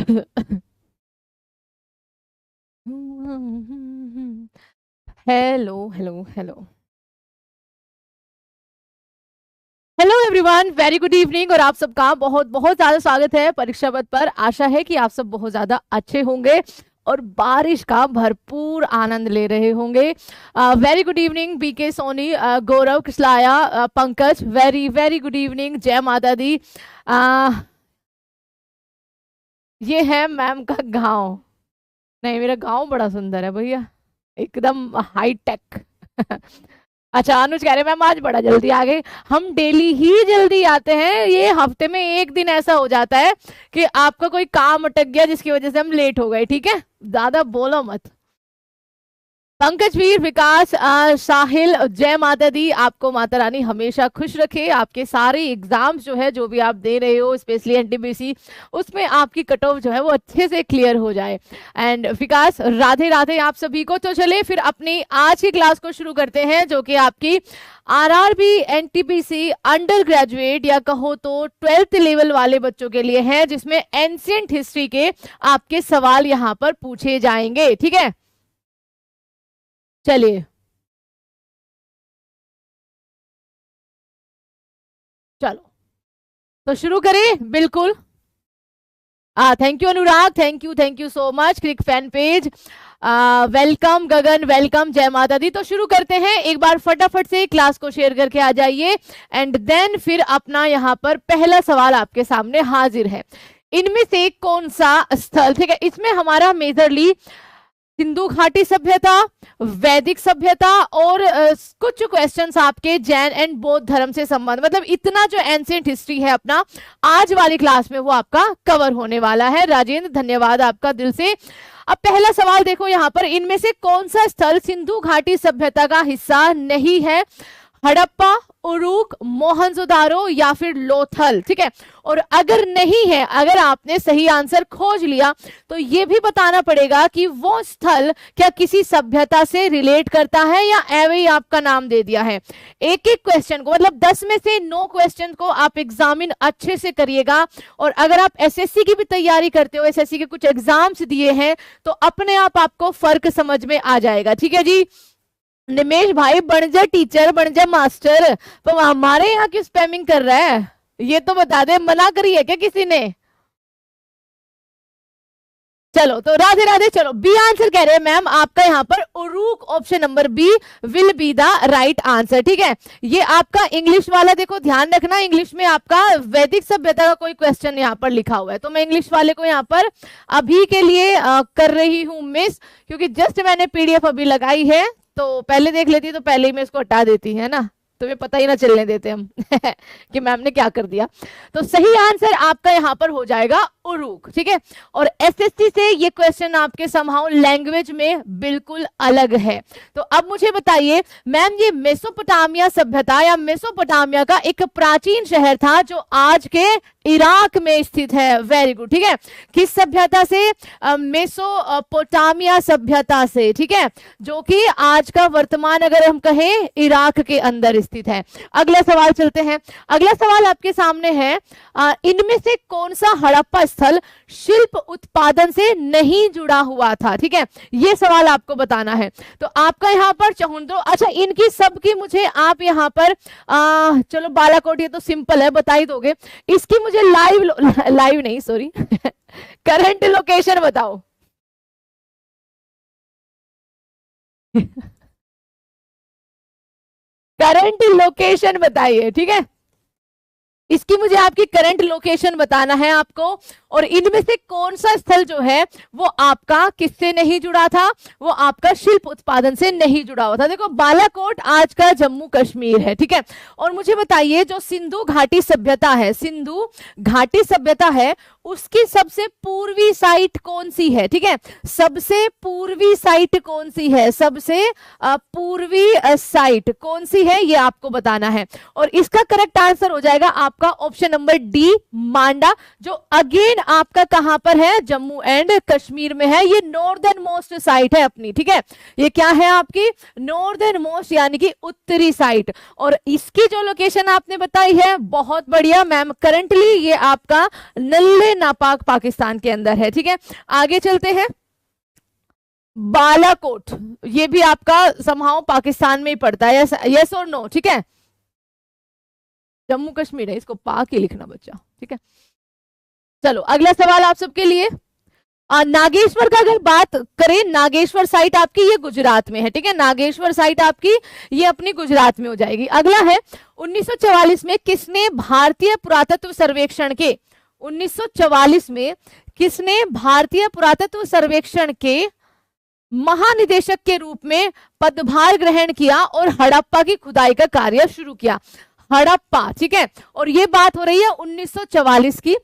Hello hello hello hello everyone, very good evening. और आप सबका बहुत बहुत ज्यादा स्वागत है परीक्षा पथ पर। आशा है कि आप सब बहुत ज्यादा अच्छे होंगे और बारिश का भरपूर आनंद ले रहे होंगे। Very good evening B K Soni, Gaurav Krishlaya, Pankaj, very very good evening. जय माता दी। ये है मैम का गांव। नहीं, मेरा गांव बड़ा सुंदर है भैया, एकदम हाई टेक। अच्छा, अनुज कह रहे मैम आज बड़ा जल्दी आ गए। हम डेली ही जल्दी आते हैं, ये हफ्ते में एक दिन ऐसा हो जाता है कि आपका कोई काम अटक गया जिसकी वजह से हम लेट हो गए। ठीक है, ज्यादा बोलो मत। पंकज वीर, विकास, साहिल, जय माता दी। आपको माता रानी हमेशा खुश रखे, आपके सारे एग्जाम्स जो है जो भी आप दे रहे हो, स्पेशली एनटीपीसी, उसमें आपकी कट ऑफ जो है वो अच्छे से क्लियर हो जाए। एंड विकास, राधे राधे आप सभी को। तो चले फिर अपनी आज की क्लास को शुरू करते हैं, जो कि आपकी आरआरबी एनटीपीसी अंडर ग्रेजुएट या कहो तो 12th लेवल वाले बच्चों के लिए है, जिसमें एंशिएंट हिस्ट्री के आपके सवाल यहाँ पर पूछे जाएंगे। ठीक है, चलिए चलो तो शुरू करें। बिल्कुल। Thank you Anurag, thank you so much. Click fan page, welcome Gagan, welcome, जय माता दी। तो शुरू करते हैं, एक बार फटाफट से क्लास को शेयर करके आ जाइए। एंड देन फिर अपना यहाँ पर पहला सवाल आपके सामने हाजिर है। इनमें से कौन सा स्थल, ठीक है, इसमें हमारा मेजरली सिंधु घाटी सभ्यता, वैदिक सभ्यता और कुछ क्वेश्चंस आपके जैन एंड बौद्ध धर्म से संबंध, मतलब इतना जो एंशिएंट हिस्ट्री है अपना आज वाली क्लास में वो आपका कवर होने वाला है। राजेंद्र, धन्यवाद आपका दिल से। अब पहला सवाल देखो यहाँ पर, इनमें से कौन सा स्थल सिंधु घाटी सभ्यता का हिस्सा नहीं है? हड़प्पा, उरुक, मोहनजोदारो या फिर लोथल। ठीक है, और अगर नहीं है, अगर आपने सही आंसर खोज लिया तो ये भी बताना पड़ेगा कि वो स्थल क्या किसी सभ्यता से रिलेट करता है या एवं ही आपका नाम दे दिया है। एक एक क्वेश्चन को, मतलब 10 में से 9 क्वेश्चन को आप एग्जामिन अच्छे से करिएगा। और अगर आप एसएससी की भी तैयारी करते हो, एसएससी के कुछ एग्जाम्स दिए हैं, तो अपने आप आपको फर्क समझ में आ जाएगा। ठीक है जी, निमेश भाई बन जा टीचर, बन जा मास्टर। तो हमारे यहाँ क्यों स्पैमिंग कर रहा है ये तो बता दे, मना करी है क्या किसी ने? चलो तो राधे राधे। चलो बी आंसर कह रहे हैं मैम आपका यहाँ पर उरुक, option number B will be the right answer. ठीक है, ये आपका इंग्लिश वाला देखो, ध्यान रखना इंग्लिश में आपका वैदिक सभ्यता का कोई क्वेश्चन यहाँ पर लिखा हुआ है, तो मैं इंग्लिश वाले को यहाँ पर अभी के लिए कर रही हूँ मिस, क्योंकि जस्ट मैंने पीडीएफ अभी लगाई है, तो पहले देख लेती तो पहले ही मैं इसको हटा देती है ना, तुम्हें पता ही ना चलने देते हम कि मैम ने क्या कर दिया। तो सही आंसर आपका यहाँ पर हो जाएगा उरुक। ठीक है, और एसएससी से ये क्वेश्चन आपके समहाउ लैंग्वेज में बिल्कुल अलग है। तो अब मुझे बताइए मैम, ये मेसोपोटामिया सभ्यता या मेसोपोटामिया का एक प्राचीन शहर था जो आज के इराक में स्थित है। Very good. ठीक है, किस सभ्यता से? मेसोपोटामिया सभ्यता से। ठीक है, जो कि आज का वर्तमान अगर हम कहें इराक के अंदर स्थित है। अगला सवाल चलते हैं। अगला सवाल आपके सामने है, इनमें से कौन सा हड़प्पा स्थल शिल्प उत्पादन से नहीं जुड़ा हुआ था? ठीक है, ये सवाल आपको बताना है। तो आपका यहाँ पर चहुंद्रो, अच्छा इनकी सबकी मुझे आप यहाँ पर चलो बालाकोट ये तो सिंपल है, बता ही दोगे। इसकी मुझे लाइव नहीं सॉरी करंट लोकेशन बताओ। करंट लोकेशन बताइए। ठीक है, इसकी मुझे आपकी करंट लोकेशन बताना है आपको। और इनमें से कौन सा स्थल जो है वो आपका किससे नहीं जुड़ा था? वो आपका शिल्प उत्पादन से नहीं जुड़ा हुआ था। देखो बालाकोट आज का जम्मू कश्मीर है। ठीक है, और मुझे बताइए जो सिंधु घाटी सभ्यता है, सिंधु घाटी सभ्यता है, उसकी सबसे पूर्वी साइट कौन सी है? ठीक है, सबसे पूर्वी साइट कौन सी है? सबसे पूर्वी साइट कौन सी है ये आपको बताना है। और इसका करेक्ट आंसर हो जाएगा आपका ऑप्शन नंबर डी, मांडा, जो अगेन आपका कहां पर है? जम्मू एंड कश्मीर में है। ये नॉर्दर्न मोस्ट साइट है अपनी। ठीक है, ये क्या है आपकी? नॉर्दर्न मोस्ट यानी कि उत्तरी साइट। और इसकी जो लोकेशन आपने बताई है, बहुत बढ़िया मैम, करंटली ये आपका नल्ले नापाक पाकिस्तान के अंदर है। ठीक है, आगे चलते हैं। बालाकोट, ये भी आपका समहाउ पाकिस्तान में ही पड़ता है, यस और नो? ठीक है, जम्मू कश्मीर है, इसको पाक ही लिखना बच्चा। ठीक है, चलो अगला सवाल आप सबके लिए। नागेश्वर का अगर बात करें, नागेश्वर साइट आपकी ये गुजरात में है। ठीक है, नागेश्वर साइट आपकी ये अपनी गुजरात में हो जाएगी। अगला है 1944 में किसने भारतीय पुरातत्व सर्वेक्षण के 1944 में किसने भारतीय पुरातत्व सर्वेक्षण के महानिदेशक के रूप में पदभार ग्रहण किया और हड़प्पा की खुदाई का कार्य शुरू किया? हड़प्पा। ठीक है, और ये बात हो रही है 1944 की।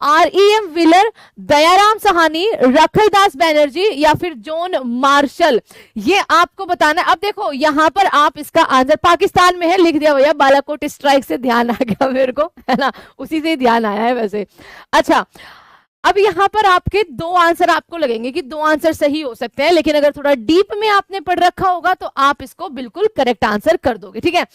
REM व्हीलर, दयाराम साहनी, रखलदास बैनर्जी या फिर जॉन मार्शल, ये आपको बताना है। अब देखो यहां पर आप इसका आंसर पाकिस्तान में है लिख दिया भैया, बालाकोट स्ट्राइक से ध्यान आ गया मेरे को, है ना, उसी से ध्यान आया है वैसे। अच्छा, अब यहां पर आपके दो आंसर आपको लगेंगे कि दो आंसर सही हो सकते हैं, लेकिन अगर थोड़ा डीप में आपने पढ़ रखा होगा तो आप इसको बिल्कुल करेक्ट आंसर कर दोगे। ठीक है,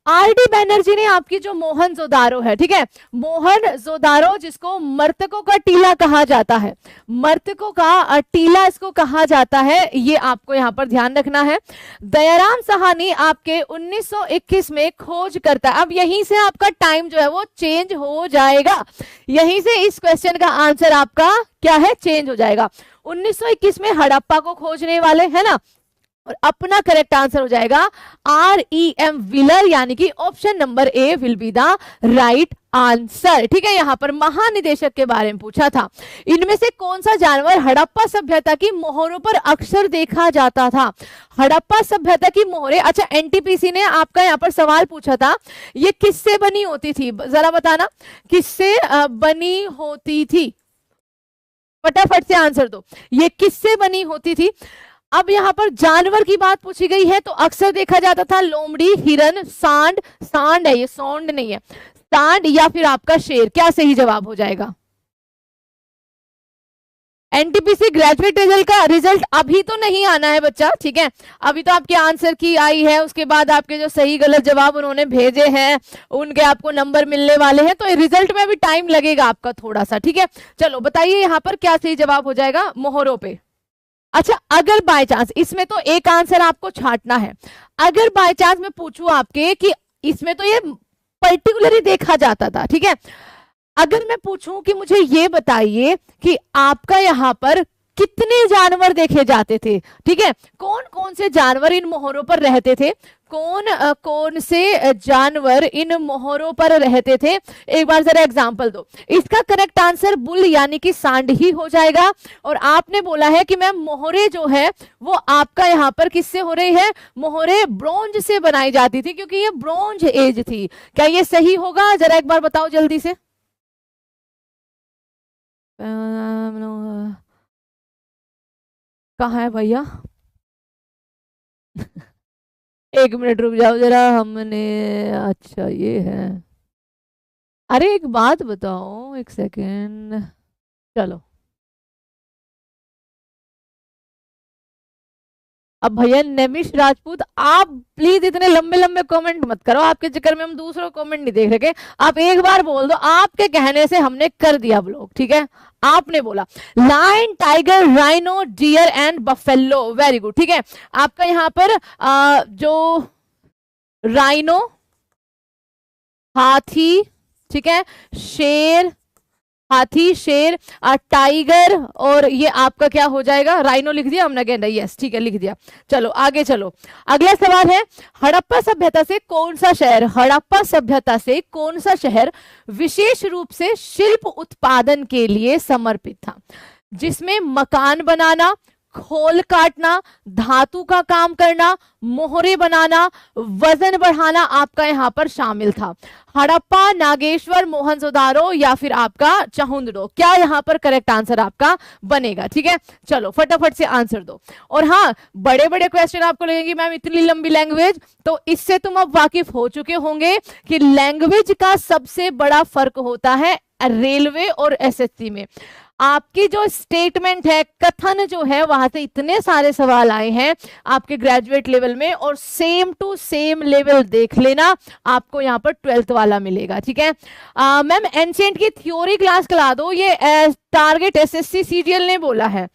RD बैनर्जी ने आपकी जो मोहनजोदारो है, ठीक है, मोहनजोदारो जिसको मृतकों का टीला कहा जाता है, मृतकों का टीला इसको कहा जाता है, ये आपको यहां पर ध्यान रखना है। दयाराम साहनी आपके 1921 में खोज करता है। अब यहीं से आपका टाइम जो है वो चेंज हो जाएगा, यहीं से इस क्वेश्चन का आंसर आपका क्या है, चेंज हो जाएगा। 1921 में हड़प्पा को खोजने वाले, है ना, और अपना करेक्ट आंसर हो जाएगा REM व्हीलर, यानी कि option number A will be the right answer. ठीक है, यहां पर महानिदेशक के बारे में पूछा था। इनमें से कौन सा जानवर हड़प्पा सभ्यता की मोहरों पर अक्सर देखा जाता था? हड़प्पा सभ्यता की मोहरें, अच्छा NTPC ने आपका यहां पर सवाल पूछा था, ये किससे बनी होती थी, जरा बताना किससे बनी होती थी, फटाफट से आंसर दो, ये किससे बनी होती थी? अब यहां पर जानवर की बात पूछी गई है तो अक्सर देखा जाता था लोमड़ी, हिरन, सांड, सांड है ये, सौंड नहीं है, सांड या फिर आपका शेर, क्या सही जवाब हो जाएगा? NTPC ग्रेजुएट रिजल्ट का रिजल्ट अभी तो नहीं आना है बच्चा, ठीक है, अभी तो आपके आंसर की आई है, उसके बाद आपके जो सही गलत जवाब उन्होंने भेजे हैं उनके आपको नंबर मिलने वाले हैं, तो रिजल्ट में भी टाइम लगेगा आपका थोड़ा सा। ठीक है, चलो बताइए यहाँ पर क्या सही जवाब हो जाएगा मोहरों पे? अच्छा, अगर बाय चांस इसमें तो एक आंसर आपको छांटना है, अगर बाय चांस मैं पूछूं आपके कि इसमें तो ये पर्टिकुलरली देखा जाता था, ठीक है, अगर मैं पूछूं कि मुझे ये बताइए कि आपका यहाँ पर कितने जानवर देखे जाते थे, ठीक है, कौन कौन से जानवर इन मोहरों पर रहते थे, कौन कौन से जानवर इन मोहरों पर रहते थे, एक बार जरा एग्जांपल दो। इसका करेक्ट आंसर बुल यानी कि सांड ही हो जाएगा। और आपने बोला है कि मैम मोहरे जो है वो आपका यहाँ पर किससे हो रही है, मोहरे ब्रोंज से बनाई जाती थी क्योंकि ये ब्रोंज एज थी। क्या ये सही होगा, जरा एक बार बताओ जल्दी से। कहाँ है भैया एक मिनट रुक जाओ जरा, हमने, अच्छा ये है, अरे एक बात बताओ, एक सेकेंड, चलो अब भैया नेमिश राजपूत, आप प्लीज इतने लंबे लंबे कमेंट मत करो, आपके चक्कर में हम दूसरों कमेंट नहीं देख रहे। आप एक बार बोल दो, आपके कहने से हमने कर दिया ब्लॉग, ठीक है, आपने बोला lion, tiger, rhino, deer and buffalo, very good. ठीक है, आपका यहाँ पर जो राइनो, हाथी, ठीक है, शेर, हाथी, शेर, टाइगर, और ये आपका क्या हो जाएगा, राइनो लिख दिया हमने, गेंडा, यस ठीक है लिख दिया। चलो आगे चलो, अगला सवाल है, हड़प्पा सभ्यता से कौन सा शहर, हड़प्पा सभ्यता से कौन सा शहर विशेष रूप से शिल्प उत्पादन के लिए समर्पित था, जिसमें मकान बनाना, खोल काटना, धातु का काम करना, मोहरे बनाना, वजन बढ़ाना आपका यहाँ पर शामिल था? हड़प्पा, नागेश्वर, मोहनजोदारो या फिर आपका चहुंदड़ो, क्या यहाँ पर करेक्ट आंसर आपका बनेगा? ठीक है, चलो फटाफट से आंसर दो। और हाँ, बड़े बड़े क्वेश्चन आपको लगेंगे मैम इतनी लंबी लैंग्वेज, तो इससे तुम अब वाकिफ हो चुके होंगे कि लैंग्वेज का सबसे बड़ा फर्क होता है रेलवे और SSC में। आपकी जो स्टेटमेंट है, कथन जो है, वहां से इतने सारे सवाल आए हैं आपके ग्रेजुएट लेवल में, और सेम टू सेम लेवल देख लेना, आपको यहाँ पर 12th वाला मिलेगा। ठीक है मैम, एंशिएंट की थ्योरी क्लास करा दो, ये टारगेट एसएससी सीजीएल ने बोला है।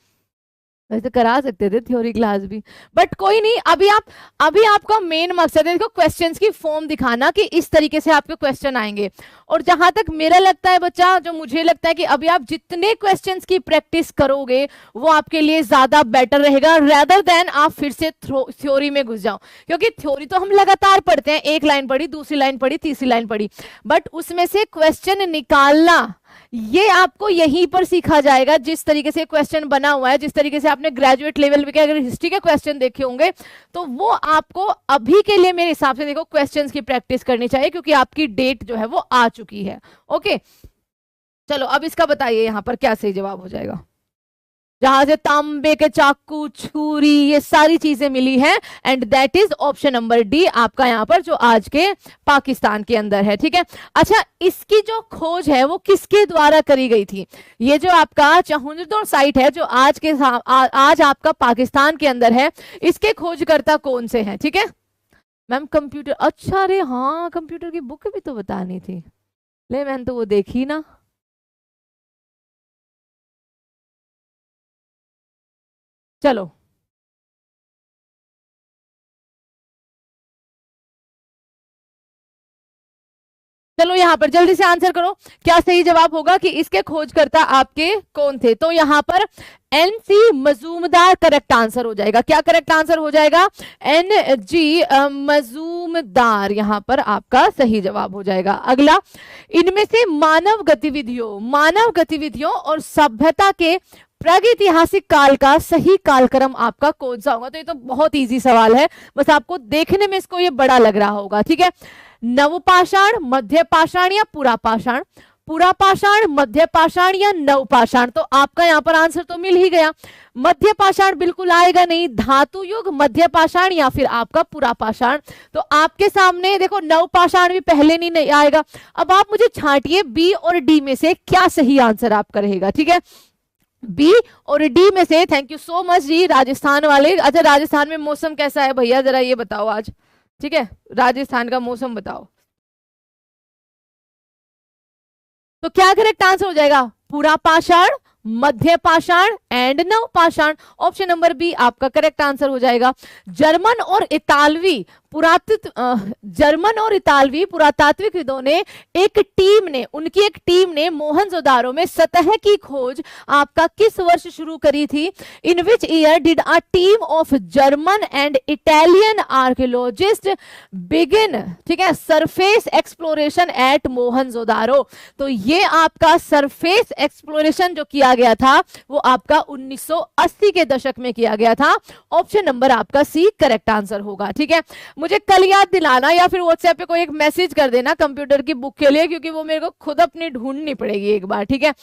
वैसे करा सकते थे थ्योरी क्लास भी, बट कोई नहीं। अभी आपका मेन मकसद है देखो क्वेश्चंस की फॉर्म दिखाना कि इस तरीके से आपके क्वेश्चन आएंगे। और जहां तक मेरा लगता है बच्चा, जो मुझे लगता है कि अभी आप जितने क्वेश्चंस की प्रैक्टिस करोगे वो आपके लिए ज्यादा बेटर रहेगा, रेदर देन आप फिर से थ्योरी में घुस जाओ। क्योंकि थ्योरी तो हम लगातार पढ़ते हैं, एक लाइन पढ़ी, दूसरी लाइन पढ़ी, तीसरी लाइन पढ़ी, बट उसमें से क्वेश्चन निकालना ये आपको यहीं पर सीखा जाएगा। जिस तरीके से क्वेश्चन बना हुआ है, जिस तरीके से आपने ग्रेजुएट लेवल पे अगर हिस्ट्री के क्वेश्चन देखे होंगे, तो वो आपको अभी के लिए मेरे हिसाब से देखो क्वेश्चंस की प्रैक्टिस करनी चाहिए, क्योंकि आपकी डेट जो है वो आ चुकी है। ओके चलो, अब इसका बताइए यहाँ पर क्या सही जवाब हो जाएगा। जहां से तांबे के चाकू, छुरी, ये सारी चीजें मिली है, and that is option number D आपका यहाँ पर, जो आज के पाकिस्तान के अंदर है। ठीक है अच्छा, इसकी जो खोज है वो किसके द्वारा करी गई थी? ये जो आपका चहुंदर साइट है, जो आज आपका पाकिस्तान के अंदर है, इसके खोजकर्ता कौन से हैं? ठीक है मैम, कंप्यूटर, अच्छा, अरे हाँ, कंप्यूटर की बुक भी तो बतानी थी, ले मैंने तो वो देखी ना। चलो चलो यहाँ पर जल्दी से आंसर करो, क्या सही जवाब होगा कि इसके खोजकर्ता आपके कौन थे? तो यहाँ पर एनसी मजूमदार करेक्ट आंसर हो जाएगा। क्या करेक्ट आंसर हो जाएगा? एनजी मजूमदार यहाँ पर आपका सही जवाब हो जाएगा। अगला, इनमें से मानव गतिविधियों और सभ्यता के प्रागैतिहासिक काल का सही कालक्रम आपका कौन सा होगा? तो ये तो बहुत इजी सवाल है, बस आपको देखने में इसको ये बड़ा लग रहा होगा। ठीक है, नवपाषाण, मध्यपाषाण या पुरापाषाण? पुरापाषाण, मध्यपाषाण या नवपाषाण? तो आपका यहाँ पर आंसर तो मिल ही गया, मध्यपाषाण बिल्कुल आएगा नहीं, धातु युग, मध्यपाषाण या फिर आपका पुरापाषाण। तो आपके सामने देखो नवपाषाण भी पहले नहीं आएगा। अब आप मुझे छांटिए बी और डी में से क्या सही आंसर आपका रहेगा। ठीक है, बी और डी में से, थैंक यू सो मच जी राजस्थान वाले। अच्छा, राजस्थान में मौसम कैसा है भैया, जरा ये बताओ आज। ठीक है, राजस्थान का मौसम बताओ। तो क्या करेक्ट आंसर हो जाएगा? पुरापाषाण, मध्यपाषाण एंड नवपाषाण। ऑप्शन नंबर बी आपका करेक्ट आंसर हो जाएगा। जर्मन और इतालवी पुरातात्विकविदों ने उनकी एक टीम ने मोहनजोदारो में सतह की खोज आपका किस वर्ष शुरू करी थी? In which year did a team of German and Italian archaeologist begin, ठीक है, सरफेस एक्सप्लोरेशन एट मोहनजोदारो। तो ये आपका सरफेस एक्सप्लोरेशन जो किया गया था वो आपका 1980 के दशक में किया गया था। ऑप्शन नंबर आपका सी करेक्ट आंसर होगा। ठीक है, मुझे कल याद दिलाना या फिर व्हाट्सएप पे कोई एक मैसेज कर देना कंप्यूटर की बुक के लिए, क्योंकि वो मेरे को खुद अपनी ढूंढनी पड़ेगी एक बार। ठीक है,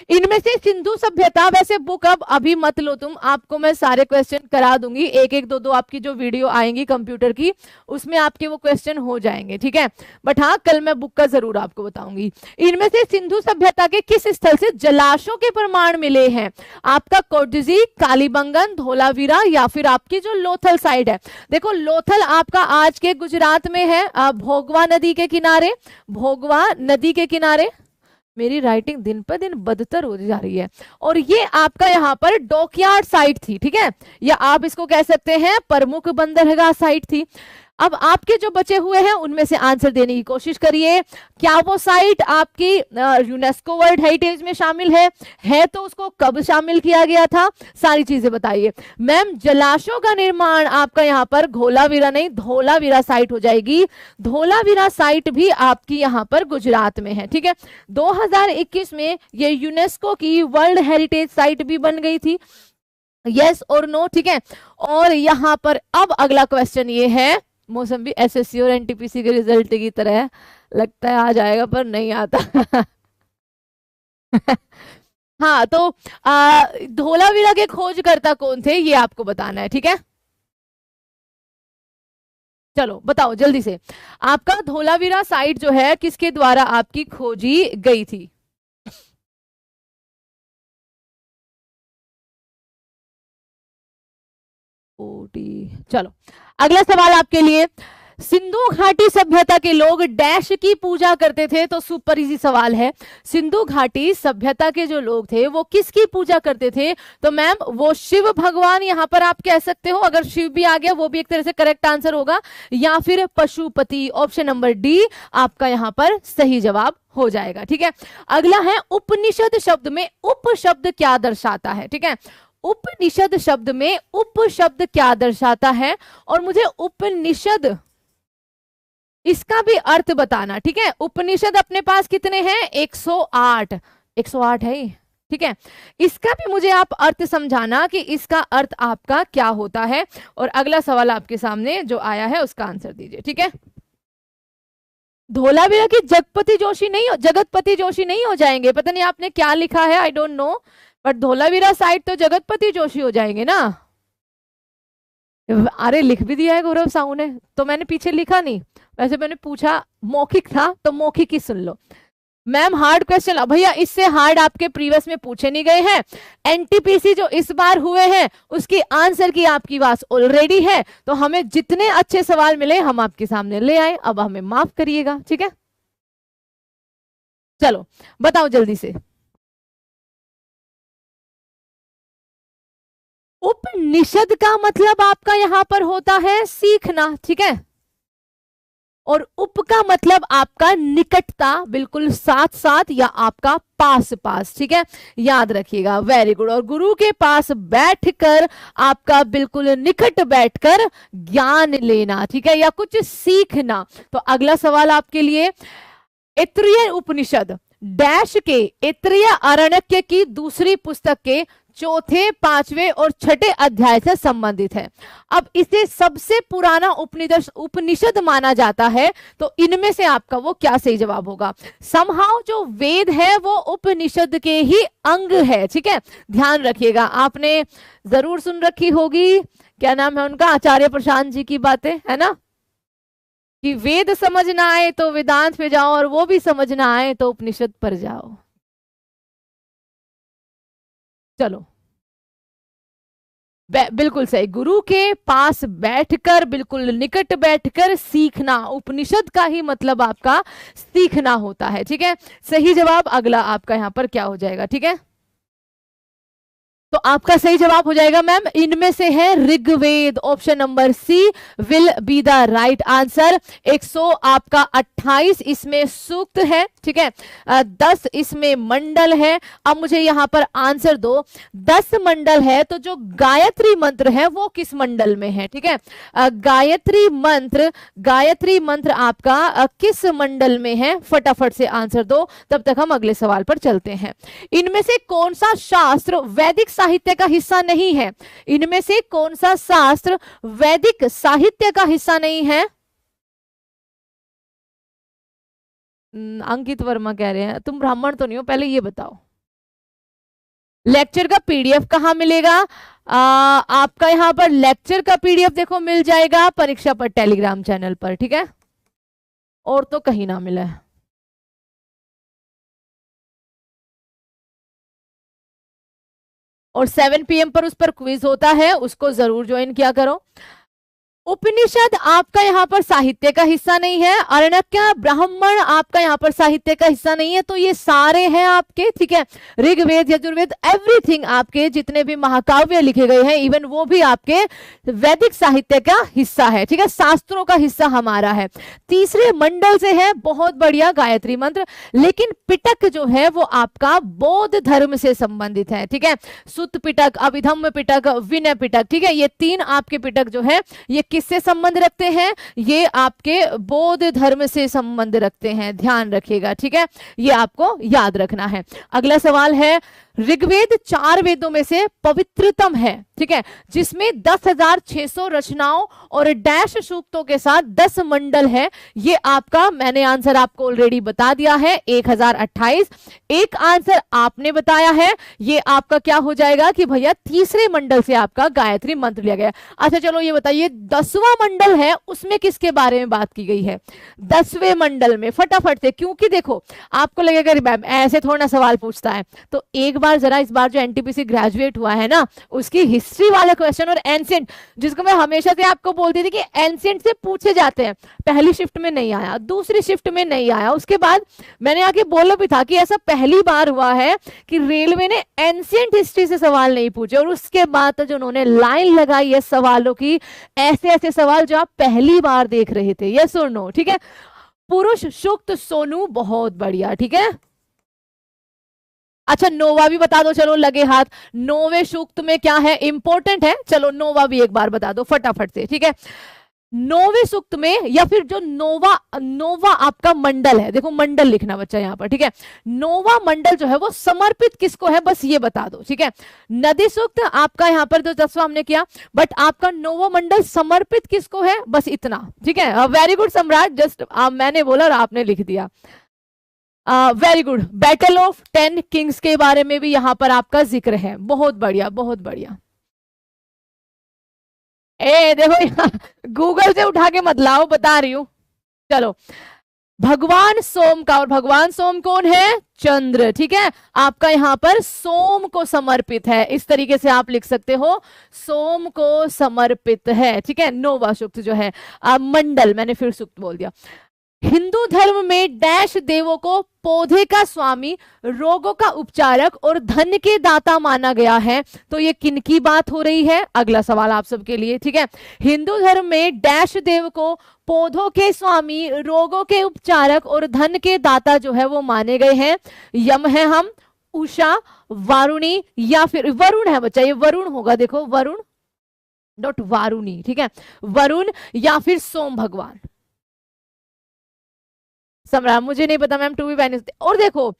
इनमें से सिंधु सभ्यता, वैसे बुक अब अभी मत लो तुम, आपको मैं सारे क्वेश्चन करा दूंगी, एक एक दो आपकी जो वीडियो आएंगी कंप्यूटर की उसमें आपके वो क्वेश्चन हो जाएंगे। ठीक है, बट हाँ कल मैं बुक का जरूर आपको बताऊंगी। इनमें से सिंधु सभ्यता के किस स्थल से जलाशयों के प्रमाण मिले हैं? आपका कोडजी, कालीबंगन, धोलावीरा या फिर आपकी जो लोथल साइड है। देखो लोथल आपका आज के गुजरात में है, भोगवा नदी के किनारे, भोगवा नदी के किनारे। मेरी राइटिंग दिन पर दिन बदतर हो जा रही है। और ये आपका यहाँ पर डॉकयार्ड साइट थी। ठीक है, या आप इसको कह सकते हैं प्रमुख बंदरगाह साइट थी। अब आपके जो बचे हुए हैं उनमें से आंसर देने की कोशिश करिए। क्या वो साइट आपकी यूनेस्को वर्ल्ड हेरिटेज में शामिल है तो उसको कब शामिल किया गया था? सारी चीजें बताइए। मैम जलाशयों का निर्माण आपका यहाँ पर घोलावीरा नहीं धोलावीरा साइट हो जाएगी। धोलावीरा साइट भी आपकी यहाँ पर गुजरात में है। ठीक है, 2021 में ये यूनेस्को की वर्ल्ड हेरिटेज साइट भी बन गई थी, यस और नो। ठीक है, और यहाँ पर अब अगला क्वेश्चन ये है, मौसम भी एसएससी और एनटीपीसी के रिजल्ट की तरह लगता है आ जाएगा पर नहीं आता। हाँ, तो धोलावीरा के खोजकर्ता कौन थे ये आपको बताना है। ठीक है, चलो बताओ जल्दी से, आपका धोलावीरा साइट जो है किसके द्वारा आपकी खोजी गई थी? चलो अगला सवाल आपके लिए, सिंधु घाटी सभ्यता के लोग डैश की पूजा करते थे। तो सुपर इजी सवाल है, सिंधु घाटी सभ्यता के जो लोग थे वो किसकी पूजा करते थे? तो मैम वो शिव भगवान, यहां पर आप कह सकते हो, अगर शिव भी आ गया वो भी एक तरह से करेक्ट आंसर होगा, या फिर पशुपति। ऑप्शन नंबर डी आपका यहां पर सही जवाब हो जाएगा। ठीक है, अगला है उपनिषद शब्द में उप शब्द क्या दर्शाता है? ठीक है, उपनिषद शब्द में उप शब्द क्या दर्शाता है? और मुझे उपनिषद इसका भी अर्थ बताना। ठीक है, उपनिषद अपने पास कितने हैं? 108। 108 है। ठीक है, इसका भी मुझे आप अर्थ समझाना कि इसका अर्थ आपका क्या होता है। और अगला सवाल आपके सामने जो आया है उसका आंसर दीजिए। ठीक है, धोलावीरा की जगपति जोशी नहीं हो, जगतपति जोशी नहीं हो जाएंगे? पता नहीं आपने क्या लिखा है, I don't know, but Dholavira side तो जगतपति जोशी हो जाएंगे ना। अरे लिख भी दिया है गौरव साहू ने, तो मैंने पीछे लिखा नहीं, वैसे मैंने पूछा, मौखिक था तो मौखिक ही सुन लो। मैम हार्ड क्वेश्चन, भैया इससे हार्ड आपके प्रीवियस में पूछे नहीं गए हैं। एनटीपीसी जो इस बार हुए हैं उसकी आंसर की आपकी बात ऑलरेडी है, तो हमें जितने अच्छे सवाल मिले हम आपके सामने ले आए, अब हमें माफ करिएगा। ठीक है, चलो बताओ जल्दी से। उपनिषद का मतलब आपका यहां पर होता है सीखना। ठीक है, और उप का मतलब आपका निकटता, बिल्कुल साथ साथ या आपका पास पास। ठीक है, याद रखिएगा, वेरी गुड। और गुरु के पास बैठकर आपका बिल्कुल निकट बैठकर ज्ञान लेना। ठीक है, या कुछ सीखना। तो अगला सवाल आपके लिए, ऐतरेय उपनिषद डैश के ऐतरेय आरण्यक की दूसरी पुस्तक के चौथे, पांचवें और छठे अध्याय से संबंधित है। अब इसे सबसे पुराना उपनिषद माना जाता है, तो इनमें से आपका वो क्या सही जवाब होगा? समहाउ जो वेद है वो उपनिषद के ही अंग है। ठीक है, ध्यान रखिएगा, आपने जरूर सुन रखी होगी, क्या नाम है उनका, आचार्य प्रशांत जी की बातें, है ना, कि वेद समझ ना आए तो वेदांत पे जाओ, और वो भी समझ ना आए तो उपनिषद पर जाओ। चलो बिल्कुल सही, गुरु के पास बैठकर, बिल्कुल निकट बैठकर सीखना, उपनिषद का ही मतलब आपका सीखना होता है। ठीक है, सही जवाब अगला आपका यहां पर क्या हो जाएगा? ठीक है, तो आपका सही जवाब हो जाएगा मैम, इनमें से है Rigveda. Option number C will be the right answer. 128 इसमें सूक्त है। ठीक है, 10 इसमें मंडल है। अब मुझे यहां पर आंसर दो, 10 मंडल है तो जो गायत्री मंत्र है वो किस मंडल में है? ठीक है, गायत्री मंत्र आपका किस मंडल में है? फटाफट से आंसर दो, तब तक हम अगले सवाल पर चलते हैं। इनमें से कौन सा शास्त्र वैदिक साहित्य का हिस्सा नहीं है? इनमें से कौन सा शास्त्र वैदिक साहित्य का हिस्सा नहीं है? अंकित वर्मा कह रहे हैं, तुम ब्राह्मण तो नहीं हो, पहले ये बताओ। लेक्चर का पीडीएफ कहां मिलेगा? आपका यहां पर लेक्चर का पीडीएफ देखो मिल जाएगा परीक्षा पर टेलीग्राम चैनल पर। ठीक है, और तो कहीं ना मिला है। और 7 PM पर उस पर क्विज होता है, उसको जरूर ज्वाइन किया करो। उपनिषद आपका यहाँ पर साहित्य का हिस्सा नहीं है, आरण्यक ब्राह्मण आपका यहाँ पर साहित्य का हिस्सा नहीं है, तो ये सारे हैं आपके। ठीक है, ऋग्वेद, यजुर्वेद, एवरीथिंग आपके जितने भी महाकाव्य लिखे गए हैं, इवन वो भी आपके वैदिक साहित्य का हिस्सा है। ठीक है, शास्त्रों का हिस्सा हमारा है। तीसरे मंडल से है, बहुत बढ़िया, गायत्री मंत्र। लेकिन पिटक जो है वो आपका बौद्ध धर्म से संबंधित है। ठीक है, सुत पिटक, अभिधम्म पिटक, विनय पिटक। ठीक है, ये 3 आपके पिटक जो है ये किससे संबंध रखते हैं? ये आपके बौद्ध धर्म से संबंध रखते हैं, ध्यान रखिएगा। ठीक है, ये आपको याद रखना है। अगला सवाल है, ऋग्वेद 4 वेदों में से पवित्रतम है। ठीक है, जिसमें 10,600 रचनाओं और डैश सूक्तों के साथ 10 मंडल है। ये आपका, मैंने आंसर आपको ऑलरेडी बता दिया है, 1028। एक आंसर आपने बताया है, ये आपका क्या हो जाएगा कि भैया तीसरे मंडल से आपका गायत्री मंत्र लिया गया। अच्छा चलो ये बताइए, 10वां मंडल है उसमें किसके बारे में बात की गई है? 10वें मंडल में फटाफट से, क्योंकि देखो आपको लगेगा मैम ऐसे थोड़ा ना सवाल पूछता है, तो एक बार बार जरा इस बार जो एनटीपीसी ग्रेजुएट हुआ है ना उसकी हिस्ट्री वाले क्वेश्चन और एंशिएंट, जिसको मैं हमेशा से आपको बोलती थी कि एंशिएंट से पूछे जाते हैं, पहली शिफ्ट में नहीं आया, दूसरी शिफ्ट में नहीं आया, उसके बाद मैंने आके बोला भी था कि ऐसा पहली बार हुआ है कि रेलवे ने एंशिएंट हिस्ट्री से सवाल नहीं पूछे, और उसके बाद तो जो उन्होंने लाइन लगाई है सवालों की, ऐसे ऐसे सवाल जो आप पहली बार देख रहे थे, यस और नो, ठीक है। पुरुष सुक्त सोनू, बहुत बढ़िया, ठीक है। अच्छा नोवा भी बता दो, चलो लगे हाथ, नोवे सूक्त में क्या है, इंपॉर्टेंट है, चलो नोवा भी एक बार बता दो फटाफट से, ठीक है। नोवे सूक्त में, या फिर जो नोवा आपका मंडल है, देखो मंडल लिखना बच्चा यहाँ पर, ठीक है। नोवा मंडल जो है वो समर्पित किसको है, बस ये बता दो, ठीक है। नदी सूक्त आपका यहाँ पर जो 10वां हमने किया, बट आपका नोवा मंडल समर्पित किसको है, बस इतना, ठीक है। वेरी गुड सम्राट, जस्ट मैंने बोला और आपने लिख दिया, very good. Battle of 10 Kings के बारे में भी यहाँ पर आपका जिक्र है, बहुत बढ़िया बहुत बढ़िया। ए देखो गूगल से उठा के मत लाओ, बता रही हूं, चलो। भगवान सोम का, और भगवान सोम कौन है, चंद्र, ठीक है। आपका यहाँ पर सोम को समर्पित है, इस तरीके से आप लिख सकते हो, सोम को समर्पित है, ठीक है। नोवा सूक्त जो है, मंडल मैंने फिर सूक्त बोल दिया। हिंदू धर्म में डैश देवों को पौधे का स्वामी, रोगों का उपचारक और धन के दाता माना गया है, तो ये किनकी बात हो रही है, अगला सवाल आप सबके लिए, ठीक है। हिंदू धर्म में डैश देव को पौधों के स्वामी, रोगों के उपचारक और धन के दाता जो है वो माने गए हैं। यम है हम, उषा, वारुणी, या फिर वरुण है बच्चा, ये वरुण होगा, देखो वरुण डॉट वारुणी, ठीक है, वरुण या फिर सोम भगवान। सम्राट मुझे नहीं पता मैम, टू बी वेडनेसडे। और देखो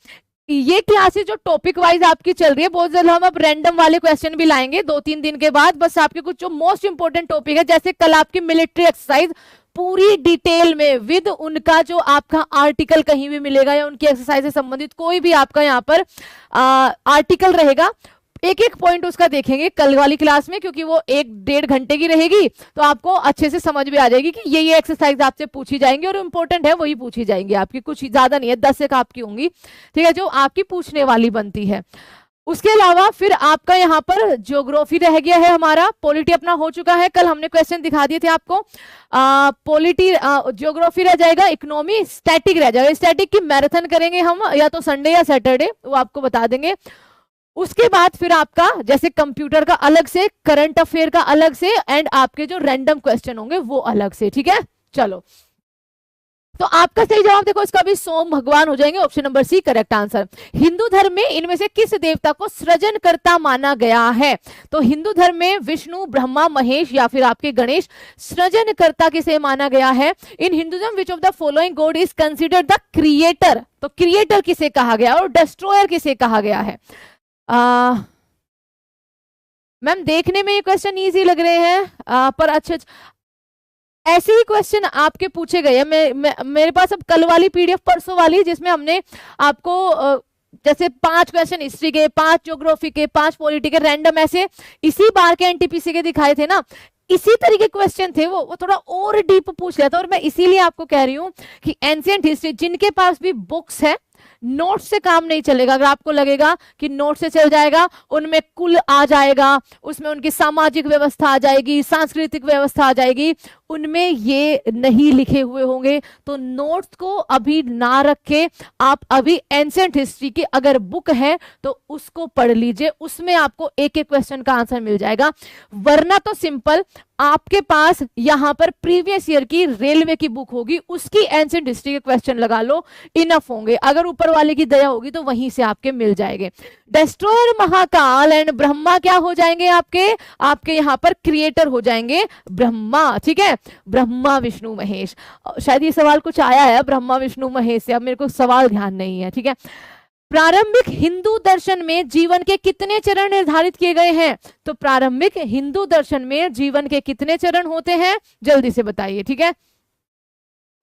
ये क्लासेस जो टॉपिक वाइज आपकी चल रही है, बहुत जल्द हम अब रैंडम वाले क्वेश्चन भी लाएंगे 2-3 दिन के बाद, बस आपके कुछ जो मोस्ट इंपोर्टेंट टॉपिक है, जैसे कल आपकी मिलिट्री एक्सरसाइज पूरी डिटेल में विद उनका जो आपका आर्टिकल कहीं भी मिलेगा, या उनकी एक्सरसाइज से संबंधित कोई भी आपका यहाँ पर आर्टिकल रहेगा, एक एक पॉइंट उसका देखेंगे कल वाली क्लास में, क्योंकि वो 1-1.5 घंटे की रहेगी, तो आपको अच्छे से समझ में आ जाएगी कि ये एक्सरसाइज आपसे पूछी जाएंगी, और इंपॉर्टेंट है वही पूछी जाएंगी आपकी, कुछ ज्यादा नहीं है, 10 एक आपकी होंगी, ठीक है, जो आपकी पूछने वाली बनती है। उसके अलावा फिर आपका यहाँ पर ज्योग्राफी रह गया है हमारा, पॉलिटी अपना हो चुका है, कल हमने क्वेश्चन दिखा दिए थे आपको, पॉलिटी ज्योग्राफी रह जाएगा, इकोनॉमी, स्टैटिक रह जाएगा। स्टैटिक की मैराथन करेंगे हम, या तो संडे या सैटरडे, वो आपको बता देंगे। उसके बाद फिर आपका जैसे कंप्यूटर का अलग से, करंट अफेयर का अलग से, एंड आपके जो रैंडम क्वेश्चन होंगे वो अलग से, ठीक है। चलो तो आपका सही जवाब देखो इसका भी सोम भगवान हो जाएंगे, option number C correct answer. Hindu धर्म में इनमें से किस देवता को सृजनकर्ता माना गया है, तो हिंदू धर्म में विष्णु, ब्रह्मा, महेश या फिर आपके गणेश, सृजनकर्ता किसे माना गया है। In Hinduism which of the following God is considered the creator, तो क्रिएटर किसे कहा गया और डिस्ट्रॉयर किसे कहा गया है। मैम देखने में ये क्वेश्चन इजी लग रहे हैं, पर अच्छे ऐसे ही क्वेश्चन आपके पूछे गए हैं। मेरे पास अब कल वाली पीडीएफ, परसों वाली, जिसमें हमने आपको जैसे 5 क्वेश्चन हिस्ट्री के, 5 ज्योग्राफी के, 5 पॉलिटी के, रैंडम ऐसे इसी बार के एनटीपीसी के दिखाए थे ना, इसी तरीके क्वेश्चन थे, वो थोड़ा और डीप पूछ लिया था। और मैं इसीलिए आपको कह रही हूँ कि एंशिएंट हिस्ट्री जिनके पास भी बुक्स है, नोट से काम नहीं चलेगा। अगर आपको लगेगा कि नोट से चल जाएगा, उनमें कुल आ जाएगा, उसमें उनकी सामाजिक व्यवस्था आ जाएगी, सांस्कृतिक व्यवस्था आ जाएगी, उनमें ये नहीं लिखे हुए होंगे, तो नोट्स को अभी ना रखे आप, अभी एंशिएंट हिस्ट्री की अगर बुक है तो उसको पढ़ लीजिए, उसमें आपको एक एक क्वेश्चन का आंसर मिल जाएगा। वरना तो सिंपल आपके पास यहां पर प्रीवियस ईयर की रेलवे की बुक होगी, उसकी एंशिएंट हिस्ट्री के क्वेश्चन लगा लो, इनफ होंगे। अगर ऊपर वाले की दया होगी तो वहीं से आपके मिल जाएंगे। डिस्ट्रॉयर महाकाल एंड ब्रह्मा क्या हो जाएंगे आपके यहाँ पर क्रिएटर हो जाएंगे ब्रह्मा, ठीक है, ब्रह्मा विष्णु महेश। शायद ये सवाल कुछ आया है ब्रह्मा विष्णु महेश से, अब मेरे को सवाल ध्यान नहीं है, ठीक है। प्रारंभिक हिंदू दर्शन में जीवन के कितने चरण निर्धारित किए गए हैं, तो प्रारंभिक हिंदू दर्शन में जीवन के कितने चरण होते हैं, जल्दी से बताइए, ठीक है।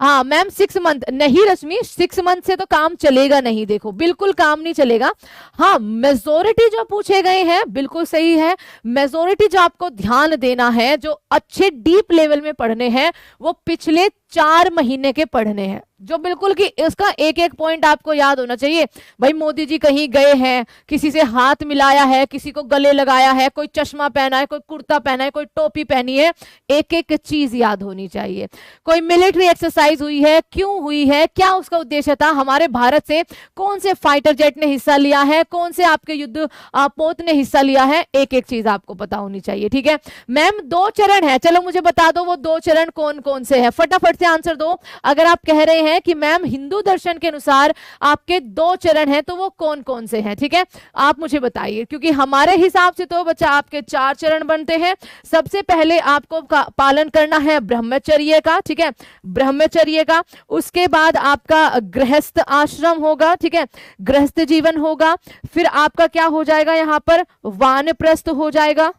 हाँ मैम 6 मंथ नहीं रश्मि, 6 मंथ से तो काम चलेगा नहीं, देखो बिल्कुल काम नहीं चलेगा। हाँ मेजोरिटी जो पूछे गए हैं बिल्कुल सही है, मेजोरिटी जो आपको ध्यान देना है, जो अच्छे डीप लेवल में पढ़ने हैं, वो पिछले 4 महीने के पढ़ने हैं, जो बिल्कुल कि इसका एक एक पॉइंट आपको याद होना चाहिए। भाई मोदी जी कहीं गए हैं, किसी से हाथ मिलाया है, किसी को गले लगाया है, कोई चश्मा पहना है, कोई कुर्ता पहना है, कोई टोपी पहनी है, एक एक चीज याद होनी चाहिए। कोई मिलिट्री एक्सरसाइज हुई है, क्यों हुई है, क्या उसका उद्देश्य था, हमारे भारत से कौन से फाइटर जेट ने हिस्सा लिया है, कौन से आपके युद्ध पोत ने हिस्सा लिया है, एक एक चीज आपको पता होनी चाहिए। ठीक है मैम, 2 चरण है, चलो मुझे बता दो वो 2 चरण कौन कौन से हैं, फटाफट से आंसर दो। अगर आप कह रहे हैं कि मैम हिंदू दर्शन के अनुसार आपके 2 चरण हैं, तो वो कौन कौन से हैं, ठीक है आप मुझे बताइए, क्योंकि हमारे हिसाब से तो बच्चा आपके 4 चरण बनते हैं। सबसे पहले आपको पालन करना है ब्रह्मचर्य का, ठीक है ब्रह्मचर्य का, उसके बाद आपका गृहस्थ आश्रम होगा, ठीक है गृहस्थ जीवन होगा, फिर आपका क्या हो जाएगा, यहां पर वानप्रस्थ हो जाएगा,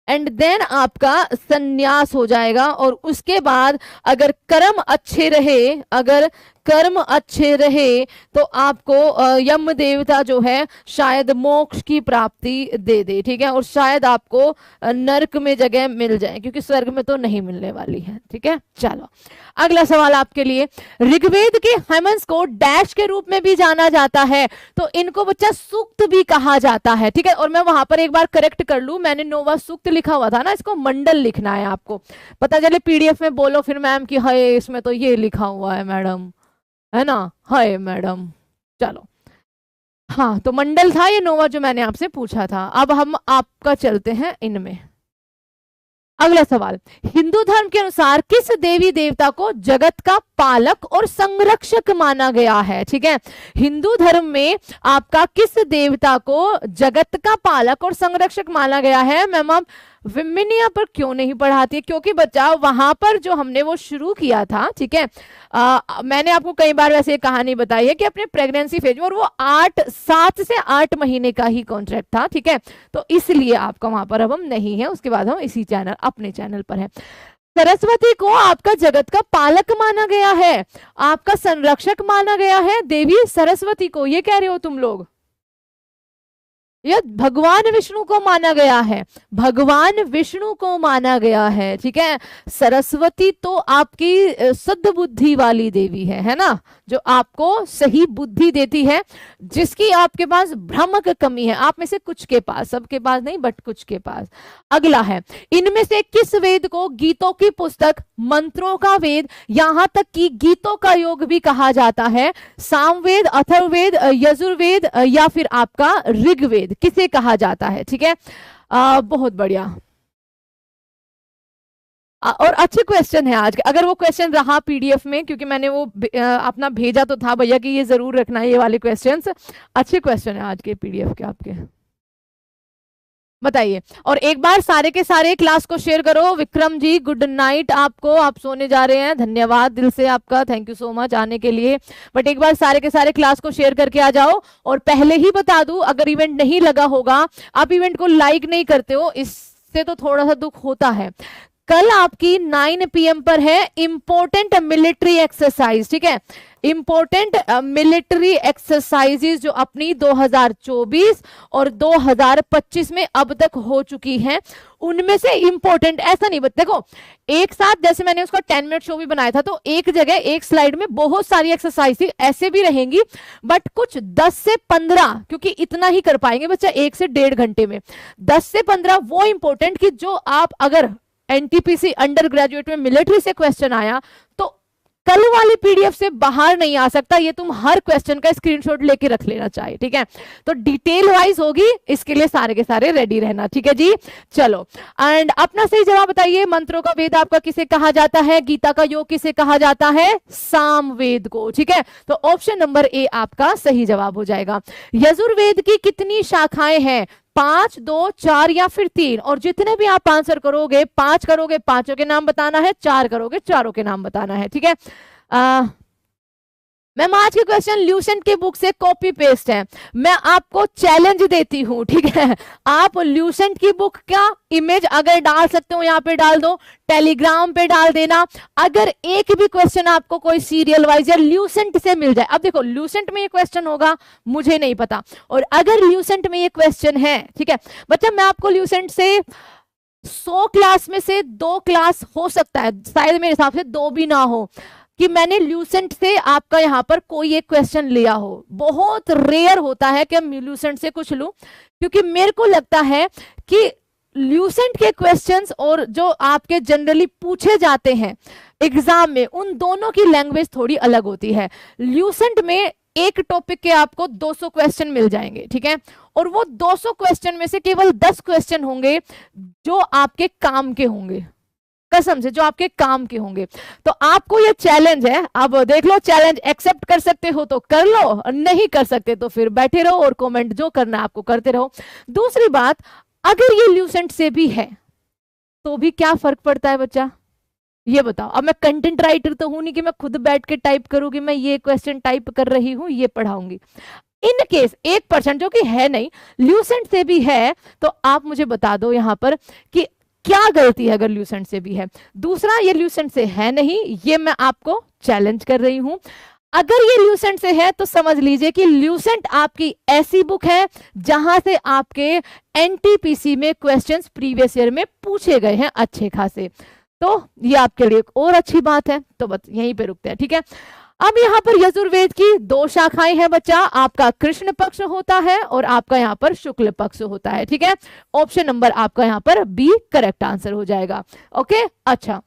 एंड देन आपका संन्यास हो जाएगा। और उसके बाद अगर कर्म अच्छे रहे, अगर कर्म अच्छे रहे तो आपको यम देवता जो है शायद मोक्ष की प्राप्ति दे दे, ठीक है और शायद आपको नरक में जगह मिल जाए, क्योंकि स्वर्ग में तो नहीं मिलने वाली है। ठीक है चलो अगला सवाल आपके लिए, ऋग्वेद के हेमंस को डैश के रूप में भी जाना जाता है, तो इनको बच्चा सूक्त भी कहा जाता है। ठीक है और मैं वहां पर एक बार करेक्ट कर लूं, मैंने नोवा सूक्त लिखा हुआ था ना, इसको मंडल लिखना है, आपको पता चले पीडीएफ में बोलो फिर मैम कि हाय इसमें तो ये लिखा हुआ है मैडम, है ना, हाय मैडम। चलो हाँ तो मंडल था ये नोवा जो मैंने आपसे पूछा था। अब हम आपका चलते हैं इनमें। अगला सवाल, हिंदू धर्म के अनुसार किस देवी देवता को जगत का पालक और संरक्षक माना गया है। ठीक है हिंदू धर्म में आपका किस देवता को जगत का पालक और संरक्षक माना गया है। मैम आप विमिनिया पर क्यों नहीं पढ़ाती है, क्योंकि बच्चा वहां पर जो हमने वो शुरू किया था, ठीक है मैंने आपको कई बार वैसे कहानी बताई है कि अपने प्रेगनेंसी फेज में, और वो 7 से 8 महीने का ही कॉन्ट्रैक्ट था। ठीक है तो इसलिए आपका वहां पर अब हम नहीं है, उसके बाद हम इसी चैनल अपने चैनल पर है। सरस्वती को आपका जगत का पालक माना गया है, आपका संरक्षक माना गया है देवी सरस्वती को, ये कह रहे हो तुम लोग, यह भगवान विष्णु को माना गया है, भगवान विष्णु को माना गया है। ठीक है सरस्वती तो आपकी शुद्ध बुद्धि वाली देवी है ना, जो आपको सही बुद्धि देती है, जिसकी आपके पास भ्रमक कमी है, आप में से कुछ के पास, सबके पास नहीं बट कुछ के पास। अगला है, इनमें से किस वेद को गीतों की पुस्तक, मंत्रों का वेद, यहां तक कि गीतों का योग भी कहा जाता है। सामवेद, अथर्ववेद, यजुर्वेद या फिर आपका ऋग्वेद, किसे कहा जाता है। ठीक है बहुत बढ़िया और अच्छे क्वेश्चन है आज। अगर वो क्वेश्चन रहा पीडीएफ में, क्योंकि मैंने वो अपना भेजा तो था भैया कि ये जरूर रखना है, ये वाले क्वेश्चंस अच्छे क्वेश्चन है आज के पीडीएफ के आपके, बताइए। और एक बार सारे के सारे क्लास को शेयर करो। विक्रम जी गुड नाइट आपको, आप सोने जा रहे हैं, धन्यवाद दिल से आपका, थैंक यू सो मच आने के लिए। बट एक बार सारे के सारे क्लास को शेयर करके आ जाओ। और पहले ही बता दूं, अगर इवेंट नहीं लगा होगा, आप इवेंट को लाइक नहीं करते हो, इससे तो थोड़ा सा दुख होता है। कल आपकी 9 PM पर है इंपॉर्टेंट मिलिट्री एक्सरसाइज। ठीक है इंपॉर्टेंट मिलिट्री एक्सरसाइजेज जो अपनी 2024 और 2025 में अब तक हो चुकी हैं, उनमें से इंपॉर्टेंट, ऐसा नहीं देखो एक साथ, जैसे मैंने उसका 10 मिनट शो भी बनाया था, तो एक जगह एक स्लाइड में बहुत सारी एक्सरसाइज ऐसे भी रहेंगी, बट कुछ 10 से 15, क्योंकि इतना ही कर पाएंगे बच्चा 1 से 1.5 घंटे में, 10 से 15 वो इंपॉर्टेंट कि जो आप अगर एनटीपीसी अंडर ग्रेजुएट में मिलिट्री से क्वेश्चन आया तो कल वाली पीडीएफ से बाहर नहीं आ सकता, ये तुम हर क्वेश्चन का स्क्रीनशॉट लेके रख लेना चाहिए। ठीक है तो डिटेल वाइज होगी, इसके लिए सारे के सारे रेडी रहना। ठीक है जी चलो एंड अपना सही जवाब बताइए। मंत्रों का वेद आपका किसे कहा जाता है, गीता का योग किसे कहा जाता है, सामवेद को। ठीक है तो ऑप्शन नंबर ए आपका सही जवाब हो जाएगा। यजुर्वेद की कितनी शाखाएं हैं, 5, 2, 4 या फिर 3, और जितने भी आप आंसर करोगे, 5 करोगे 5 के नाम बताना है, 4 करोगे 4 के नाम बताना है। ठीक है मैम आज के क्वेश्चन ल्यूसेंट की बुक से कॉपी पेस्ट है, मैं आपको चैलेंज देती हूँ। ठीक है आप ल्यूसेंट की बुक का इमेज अगर डाल सकते हो यहाँ पे डाल दो, टेलीग्राम पे डाल देना। अगर एक भी क्वेश्चन आपको कोई सीरियल वाइज या ल्यूसेंट से मिल जाए, अब देखो ल्यूसेंट में ये क्वेश्चन होगा मुझे नहीं पता, और अगर ल्यूसेंट में ये क्वेश्चन है, ठीक है बच्चा मैं आपको ल्यूसेंट से 100 क्लास में से 2 क्लास हो सकता है, शायद मेरे हिसाब से 2 भी ना हो, कि मैंने ल्यूसेंट से आपका यहाँ पर कोई एक क्वेश्चन लिया हो। बहुत रेयर होता है कि मैं ल्यूसेंट से कुछ लूं, क्योंकि मेरे को लगता है कि ल्यूसेंट के क्वेश्चंस और जो आपके जनरली पूछे जाते हैं एग्जाम में, उन दोनों की लैंग्वेज थोड़ी अलग होती है। ल्यूसेंट में एक टॉपिक के आपको 200 क्वेश्चन मिल जाएंगे, ठीक है, और वो 200 क्वेश्चन में से केवल 10 क्वेश्चन होंगे जो आपके काम के होंगे, कसम से जो आपके काम के होंगे। तो आपको ये चैलेंज है, अब देख लो, चैलेंज एक्सेप्ट कर सकते हो तो कर लो, नहीं कर सकते तो फिर बैठे रहो और कमेंट जो करना है आपको करते रहो। दूसरी बात, अगर ये ल्यूसेंट से भी है तो भी क्या फर्क पड़ता है बच्चा, ये बताओ। अब मैं कंटेंट राइटर तो हूं नहीं कि मैं खुद बैठ के टाइप करूंगी, मैं ये क्वेश्चन टाइप कर रही हूं, ये पढ़ाऊंगी। इन केस 1% जो कि है नहीं, ल्यूसेंट से भी है, तो आप मुझे बता दो यहां पर कि क्या गलती है अगर ल्यूसेंट से भी है। दूसरा, ये ल्यूसेंट से है नहीं, ये मैं आपको चैलेंज कर रही हूं। अगर ये ल्यूसेंट से है तो समझ लीजिए कि ल्यूसेंट आपकी ऐसी बुक है जहां से आपके एनटीपीसी में क्वेश्चंस प्रीवियस ईयर में पूछे गए हैं अच्छे खासे, तो ये आपके लिए एक और अच्छी बात है। तो बस यहीं पे रुकते हैं, ठीक है। अब यहाँ पर यजुर्वेद की 2 शाखाएं हैं बच्चा, आपका कृष्ण पक्ष होता है और आपका यहाँ पर शुक्ल पक्ष होता है, ठीक है। ऑप्शन नंबर आपका यहाँ पर बी करेक्ट आंसर हो जाएगा। ओके, अच्छा,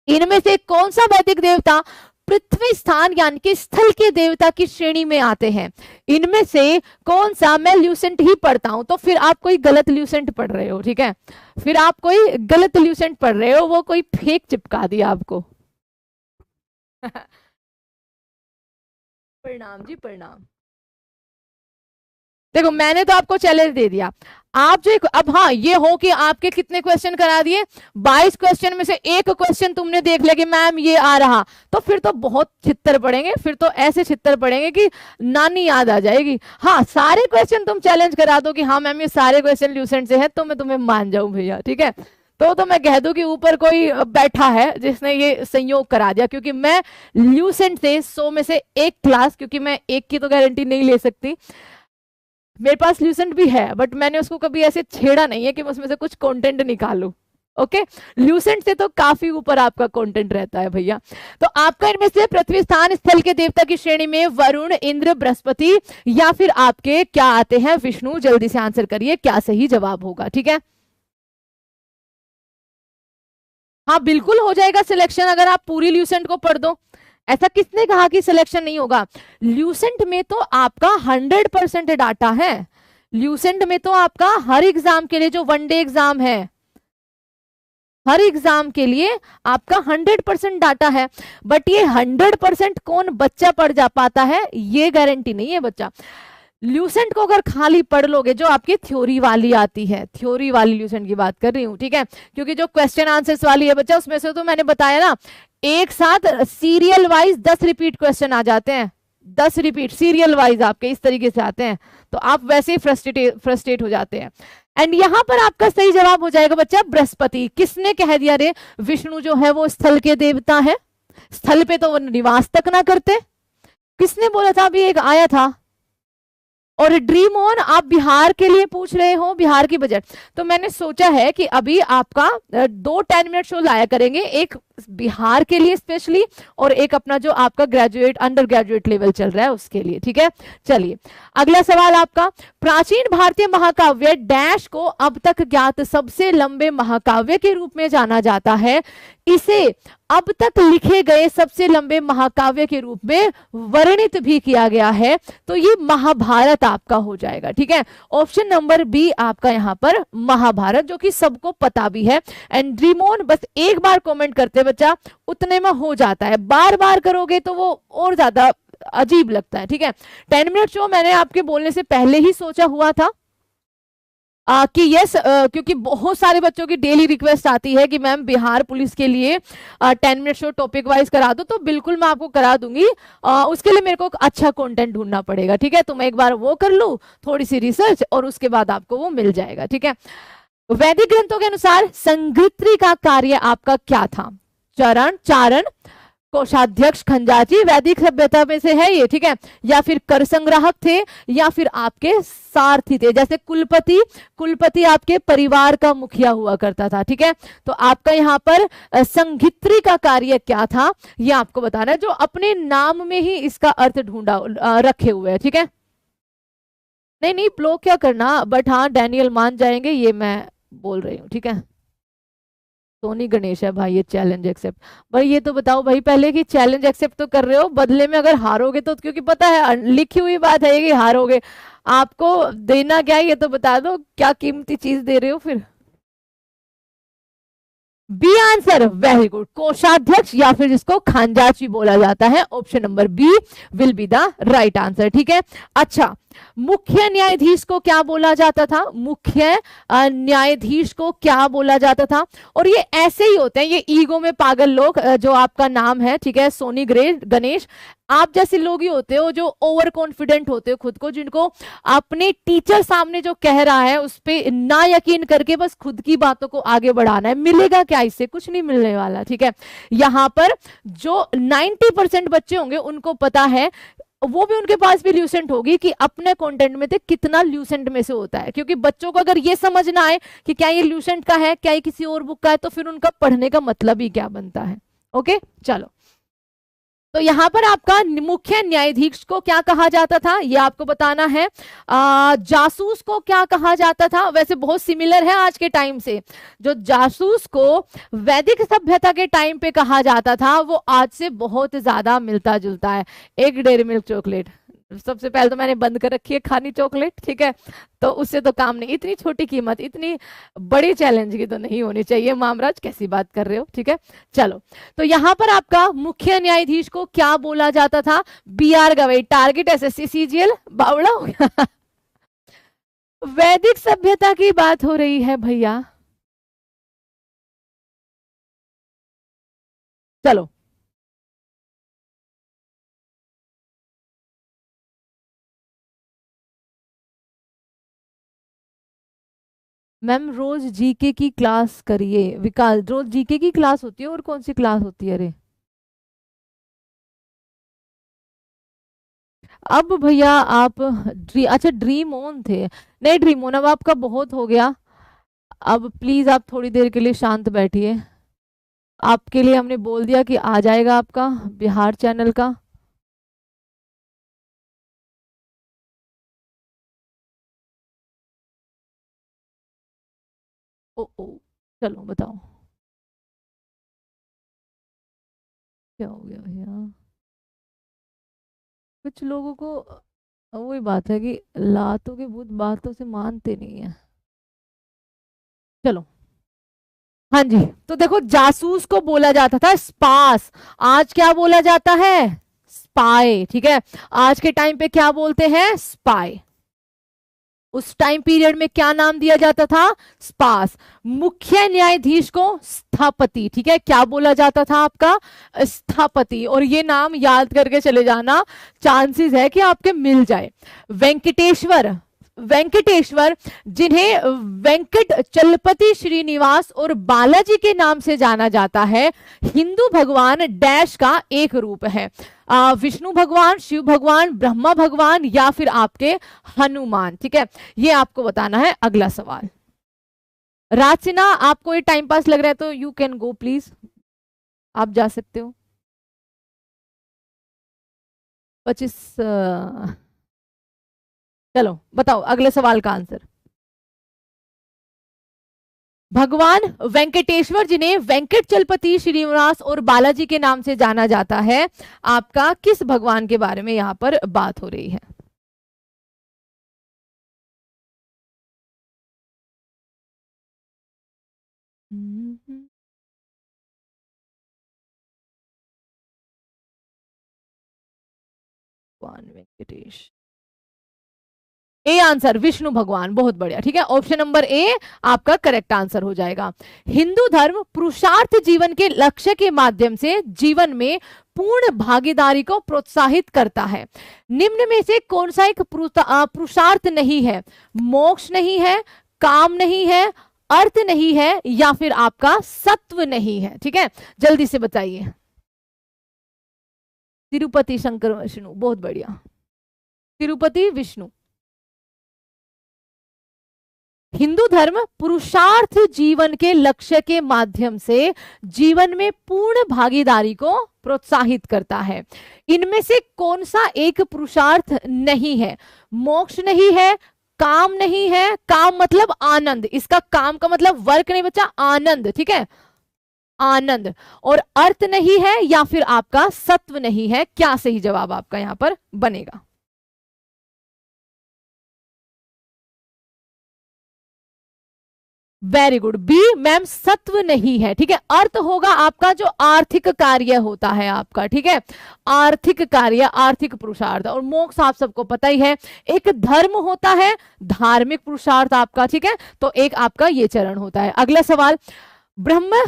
इनमें से कौन सा वैदिक देवता पृथ्वी स्थान यानी कि स्थल के देवता की श्रेणी में आते हैं? इनमें से कौन सा, मैं ल्यूसेंट ही पढ़ता हूं तो फिर आप कोई गलत ल्यूसेंट पढ़ रहे हो, ठीक है, फिर आप कोई गलत ल्यूसेंट पढ़ रहे हो, वो कोई फेक चिपका दिया आपको। प्रणाम जी, प्रणाम। देखो, मैंने तो आपको चैलेंज दे दिया, आप जो अब हाँ ये हो कि आपके कितने क्वेश्चन करा दिए, 22 क्वेश्चन में से एक क्वेश्चन तुमने देख लिया कि मैम ये आ रहा, तो फिर तो बहुत छित्तर पड़ेंगे, फिर तो ऐसे छित्तर पड़ेंगे कि नानी याद आ जाएगी। हाँ, सारे क्वेश्चन तुम चैलेंज करा दो कि हाँ मैम ये सारे क्वेश्चन ल्यूसेंट से है, तो मैं तुम्हें मान जाऊं भैया, ठीक है। तो मैं कह दूं कि ऊपर कोई बैठा है जिसने ये संयोग करा दिया, क्योंकि मैं ल्यूसेंट से 100 में से एक क्लास, क्योंकि मैं एक की तो गारंटी नहीं ले सकती, मेरे पास ल्यूसेंट भी है बट मैंने उसको कभी ऐसे छेड़ा नहीं है कि मैं उसमें से कुछ कंटेंट निकालूं। ओके, ल्यूसेंट से तो काफी ऊपर आपका कंटेंट रहता है भैया। तो आपका इनमें से पृथ्वी स्थान स्थल के देवता की श्रेणी में वरुण, इंद्र, बृहस्पति या फिर आपके क्या आते हैं, विष्णु। जल्दी से आंसर करिए, क्या सही जवाब होगा, ठीक है। हाँ बिल्कुल हो जाएगा सिलेक्शन अगर आप पूरी ल्यूसेंट को पढ़ दो। ऐसा किसने कहा कि सिलेक्शन नहीं होगा? ल्यूसेंट में तो आपका 100% डाटा है। ल्यूसेंट में तो आपका हर एग्जाम के लिए, जो वनडे एग्जाम है, हर एग्जाम के लिए आपका 100% डाटा है। बट ये 100% कौन बच्चा पढ़ जा पाता है, ये गारंटी नहीं है बच्चा। ल्यूसेंट को अगर खाली पढ़ लोगे, जो आपकी थ्योरी वाली आती है, थ्योरी वाली ल्यूसेंट की बात कर रही हूं, ठीक है, क्योंकि जो क्वेश्चन आंसर्स वाली है बच्चा, उसमें से तो मैंने बताया ना, एक साथ सीरियल वाइज 10 रिपीट क्वेश्चन आ जाते हैं, 10 रिपीट सीरियल वाइज आपके इस तरीके से आते हैं, तो आप वैसे ही फ्रस्ट्रेट हो जाते हैं। एंड यहां पर आपका सही जवाब हो जाएगा बच्चा बृहस्पति। किसने कह दिया रे विष्णु जो है वो स्थल के देवता है? स्थल पे तो वो निवास तक ना करते। किसने बोला था? अभी एक आया था। और ड्रीम ऑन आप बिहार के लिए पूछ रहे हो, बिहार की बजट, तो मैंने सोचा है कि अभी आपका 2 10 मिनट शो लाया करेंगे, एक बिहार के लिए स्पेशली और एक अपना जो आपका ग्रेजुएट अंडर ग्रेजुएट लेवल चल रहा है उसके लिए, ठीक है। चलिए अगला सवाल आपका, प्राचीन भारतीय महाकाव्य डैश को अब तक ज्ञात सबसे लंबे महाकाव्य के रूप में जाना जाता है। इसे अब तक लिखे गए सबसे लंबे महाकाव्य के रूप में वर्णित भी किया गया है, तो ये महाभारत आपका हो जाएगा, ठीक है। ऑप्शन नंबर बी आपका यहाँ पर महाभारत, जो कि सबको पता भी है। एंड ड्रीमोन बस एक बार कमेंट करते बच्चा, उतने में हो जाता है, बार बार करोगे तो वो और ज्यादा अजीब लगता है, ठीक है। 10 मिनट शो मैंने आपके बोलने से पहले ही सोचा हुआ था कि यस, क्योंकि बहुत सारे बच्चों की डेली रिक्वेस्ट आती है कि मैम बिहार पुलिस के लिए 10 मिनट शो टॉपिक वाइज करा दो, तो बिल्कुल मैं आपको करा दूंगी। उसके लिए मेरे को अच्छा कंटेंट ढूंढना पड़ेगा, ठीक है। तो मैं एक बार वो कर लूं, थोड़ी सी रिसर्च, और उसके बाद आपको वो मिल जाएगा, ठीक है। वैदिक ग्रंथों के अनुसार संगृत्री का कार्य आपका क्या था? चारण, कोषाध्यक्ष खंजाची वैदिक सभ्यता में से है ये, ठीक है। या फिर कर संग्राहक थे, या फिर आपके सारथी थे। जैसे कुलपति, कुलपति आपके परिवार का मुखिया हुआ करता था, ठीक है। तो आपका यहाँ पर संघित्री का कार्य क्या था, ये आपको बताना है, जो अपने नाम में ही इसका अर्थ ढूंढा रखे हुए है, ठीक है। नहीं नहीं ब्लॉक क्या करना, बट हाँ डैनियल मान जाएंगे, ये मैं बोल रही हूँ, ठीक है। सोनी गणेश है भाई, ये चैलेंज एक्सेप्ट। भाई ये तो बताओ भाई पहले कि चैलेंज एक्सेप्ट तो कर रहे हो, बदले में अगर हारोगे तो, क्योंकि पता है लिखी हुई बात है कि हारोगे, आपको देना क्या है ये तो बता दो, क्या कीमती चीज दे रहे हो फिर। बी आंसर, वेरी गुड, कोषाध्यक्ष या फिर जिसको खजांची बोला जाता है, option number B will be the right answer, ठीक है। अच्छा, मुख्य न्यायाधीश को क्या बोला जाता था, मुख्य न्यायाधीश को क्या बोला जाता था। और ये ऐसे ही होते हैं, ये ईगो में पागल लोग, जो आपका नाम है, ठीक है, सोनी गणेश, आप जैसे लोग ही होते हो जो ओवर कॉन्फिडेंट होते हो खुद को, जिनको अपने टीचर सामने जो कह रहा है उस पर ना यकीन करके बस खुद की बातों को आगे बढ़ाना है। मिलेगा क्या इससे, कुछ नहीं मिलने वाला, ठीक है। यहां पर जो 90% बच्चे होंगे उनको पता है, वो भी उनके पास भी ल्यूसेंट होगी कि अपने कंटेंट में से कितना ल्यूसेंट में से होता है, क्योंकि बच्चों को अगर ये समझ ना आए कि क्या ये ल्यूसेंट का है, क्या ये किसी और बुक का है, तो फिर उनका पढ़ने का मतलब ही क्या बनता है। ओके चलो, तो यहां पर आपका मुख्य न्यायाधीश को क्या कहा जाता था, ये आपको बताना है। जासूस को क्या कहा जाता था, वैसे बहुत सिमिलर है आज के टाइम से। जो जासूस को वैदिक सभ्यता के टाइम पे कहा जाता था, वो आज से बहुत ज्यादा मिलता जुलता है। एक डेयरी मिल्क चॉकलेट, सबसे पहले तो मैंने बंद कर रखी है खानी चॉकलेट, ठीक है, तो उससे तो काम नहीं। इतनी छोटी कीमत, इतनी बड़ी चैलेंज की तो नहीं होनी चाहिए। मामराज कैसी बात कर रहे हो, ठीक है। चलो, तो यहां पर आपका मुख्य न्यायाधीश को क्या बोला जाता था, B R Gavai, target SSC CGL, बावड़ा हो गया। वैदिक सभ्यता की बात हो रही है भैया, चलो। मैम रोज जीके की क्लास करिए, विकास रोज जीके की क्लास होती है, और कौन सी क्लास होती है, अरे अब भैया आप अच्छा ड्रीम ऑन थे, नहीं ड्रीम ऑन अब आपका बहुत हो गया। अब प्लीज आप थोड़ी देर के लिए शांत बैठिए, आपके लिए हमने बोल दिया कि आ जाएगा आपका बिहार चैनल का। ओ ओ, चलो बताओ क्या हो गया भैया। कुछ लोगों को वही बात है कि लातों के भूत बातों से मानते नहीं है। चलो, हाँ जी, तो देखो जासूस को बोला जाता था स्पास, आज क्या बोला जाता है, स्पाई, ठीक है। आज के टाइम पे क्या बोलते हैं, स्पाई। उस टाइम पीरियड में क्या नाम दिया जाता था, स्पास। मुख्य न्यायाधीश को स्थापति, ठीक है, क्या बोला जाता था आपका, स्थापति। और ये नाम याद करके चले जाना, चांसेस है कि आपके मिल जाए। वेंकटेश्वर, वेंकटेश्वर जिन्हें वेंकट चलपति श्रीनिवास और बालाजी के नाम से जाना जाता है, हिंदू भगवान डैश का एक रूप है। विष्णु भगवान, शिव भगवान, ब्रह्मा भगवान, या फिर आपके हनुमान, ठीक है। ये आपको बताना है। अगला सवाल, राज सिन्हा आपको ये टाइम पास लग रहा है तो यू कैन गो प्लीज, आप जा सकते हो। 25 चलो बताओ अगले सवाल का आंसर। भगवान वेंकटेश्वर जिन्हें वेंकट चलपति श्रीनिवास और बालाजी के नाम से जाना जाता है, आपका किस भगवान के बारे में यहां पर बात हो रही है। भगवान वेंकटेश, ए आंसर विष्णु भगवान, बहुत बढ़िया, ठीक है। ऑप्शन नंबर ए आपका करेक्ट आंसर हो जाएगा। हिंदू धर्म पुरुषार्थ जीवन के लक्ष्य के माध्यम से जीवन में पूर्ण भागीदारी को प्रोत्साहित करता है। निम्न में से कौन सा एक पुरुषार्थ नहीं है, मोक्ष नहीं है, काम नहीं है, अर्थ नहीं है, या फिर आपका सत्व नहीं है, ठीक है, जल्दी से बताइए। तिरुपति शंकर विष्णु, बहुत बढ़िया, तिरुपति विष्णु। हिंदू धर्म पुरुषार्थ जीवन के लक्ष्य के माध्यम से जीवन में पूर्ण भागीदारी को प्रोत्साहित करता है। इनमें से कौन सा एक पुरुषार्थ नहीं है? मोक्ष नहीं है, काम नहीं है, काम मतलब आनंद, इसका काम का मतलब वर्क नहीं बच्चा, आनंद, ठीक है, आनंद, और अर्थ नहीं है या फिर आपका सत्व नहीं है। क्या सही जवाब आपका यहां पर बनेगा? वेरी गुड, बी मैम, सत्व नहीं है, ठीक है। अर्थ होगा आपका जो आर्थिक कार्य होता है आपका, ठीक है, आर्थिक कार्य, आर्थिक पुरुषार्थ। और मोक्ष आप सबको पता ही है, एक धर्म होता है, धार्मिक पुरुषार्थ आपका, ठीक है। तो एक आपका ये चरण होता है। अगला सवाल, ब्रह्म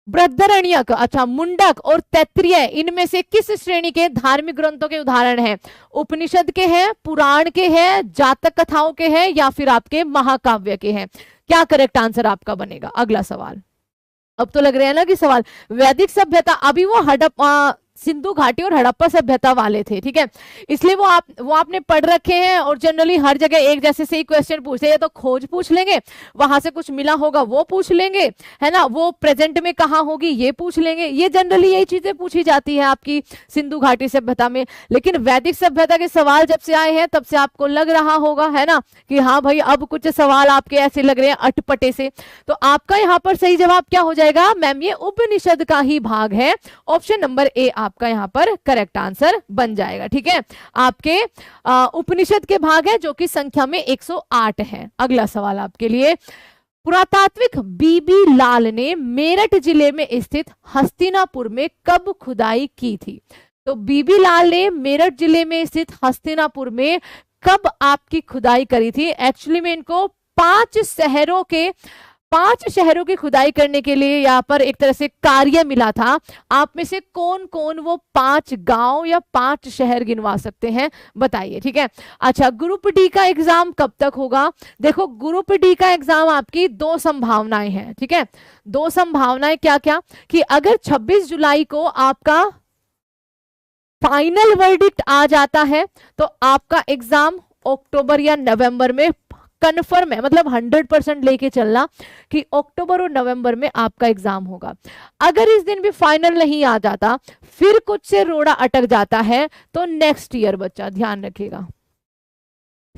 बृहदारण्यक, अच्छा, मुंडक और तैत्तिरीय इनमें से किस श्रेणी के धार्मिक ग्रंथों के उदाहरण हैं? उपनिषद के हैं, पुराण के हैं, जातक कथाओं के हैं, या फिर आपके महाकाव्य के हैं? क्या करेक्ट आंसर आपका बनेगा? अगला सवाल। अब तो लग रहा है ना कि सवाल, वैदिक सभ्यता, अभी वो हड़प्पा, सिंधु घाटी और हड़प्पा सभ्यता वाले थे, ठीक है, इसलिए वो आपने पढ़ रखे हैं। और जनरली हर जगह एक जैसे से ही क्वेश्चन पूछते हैं, तो खोज पूछ लेंगे, वहां से कुछ मिला होगा वो पूछ लेंगे, है ना, वो प्रेजेंट में कहाँ होगी ये पूछ लेंगे, ये जनरली यही चीजें पूछी जाती है आपकी सिंधु घाटी सभ्यता में। लेकिन वैदिक सभ्यता के सवाल जब से आए हैं तब से आपको लग रहा होगा, है ना, कि हाँ भाई अब कुछ सवाल आपके ऐसे लग रहे हैं अटपटे से। तो आपका यहाँ पर सही जवाब क्या हो जाएगा मैम? ये उपनिषद का ही भाग है, ऑप्शन नंबर ए आपका यहाँ पर करेक्ट आंसर बन जाएगा, ठीक है। आपके उपनिषद के भाग है जो कि संख्या में 108 है। अगला सवाल आपके लिए, पुरातात्विक बीबी लाल ने मेरठ जिले में स्थित हस्तिनापुर में कब खुदाई की थी? तो बीबी लाल ने मेरठ जिले में स्थित हस्तिनापुर में कब आपकी खुदाई करी थी? एक्चुअली में इनको 5 शहरों की खुदाई करने के लिए यहाँ पर एक तरह से कार्य मिला था। आप में से कौन कौन वो 5 गांव या 5 शहर गिनवा सकते हैं, बताइए, ठीक है। अच्छा, ग्रुप डी का एग्जाम कब तक होगा? देखो, ग्रुप डी का एग्जाम आपकी 2 संभावनाएं हैं, ठीक है। 2 संभावनाएं क्या क्या, कि अगर 26 जुलाई को आपका फाइनल वर्डिक्ट आ जाता है तो आपका एग्जाम अक्टूबर या नवंबर में कन्फर्म है, मतलब 100% लेके चलना कि अक्टूबर और नवंबर में आपका एग्जाम होगा। अगर इस दिन भी फाइनल नहीं आ जाता, फिर कुछ से रोड़ा अटक जाता है, तो नेक्स्ट ईयर बच्चा ध्यान रखिएगा,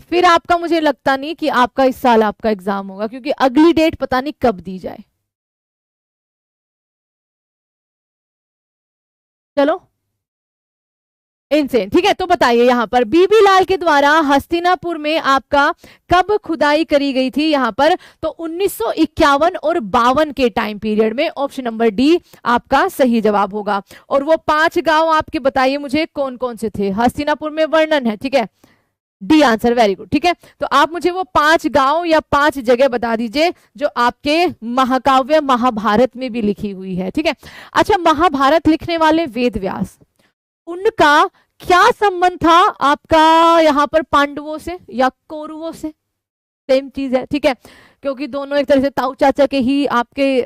फिर आपका मुझे लगता नहीं कि आपका इस साल आपका एग्जाम होगा, क्योंकि अगली डेट पता नहीं कब दी जाए। चलो इनसे, ठीक है। तो बताइए यहाँ पर बीबी लाल के द्वारा हस्तिनापुर में आपका कब खुदाई करी गई थी? यहाँ पर तो 1951 और 52 के टाइम पीरियड में, ऑप्शन नंबर डी आपका सही जवाब होगा। और वो 5 गांव आपके बताइए मुझे कौन कौन से थे? हस्तिनापुर में वर्णन है, ठीक है, डी आंसर, वेरी गुड, ठीक है। तो आप मुझे वो 5 गांव या 5 जगह बता दीजिए जो आपके महाकाव्य महाभारत में भी लिखी हुई है, ठीक है। अच्छा, महाभारत लिखने वाले वेद व्यास, उनका क्या संबंध था आपका यहाँ पर पांडवों से या कौरवों से? सेम चीज है, ठीक है, क्योंकि दोनों एक तरह से ताऊ चाचा के ही आपके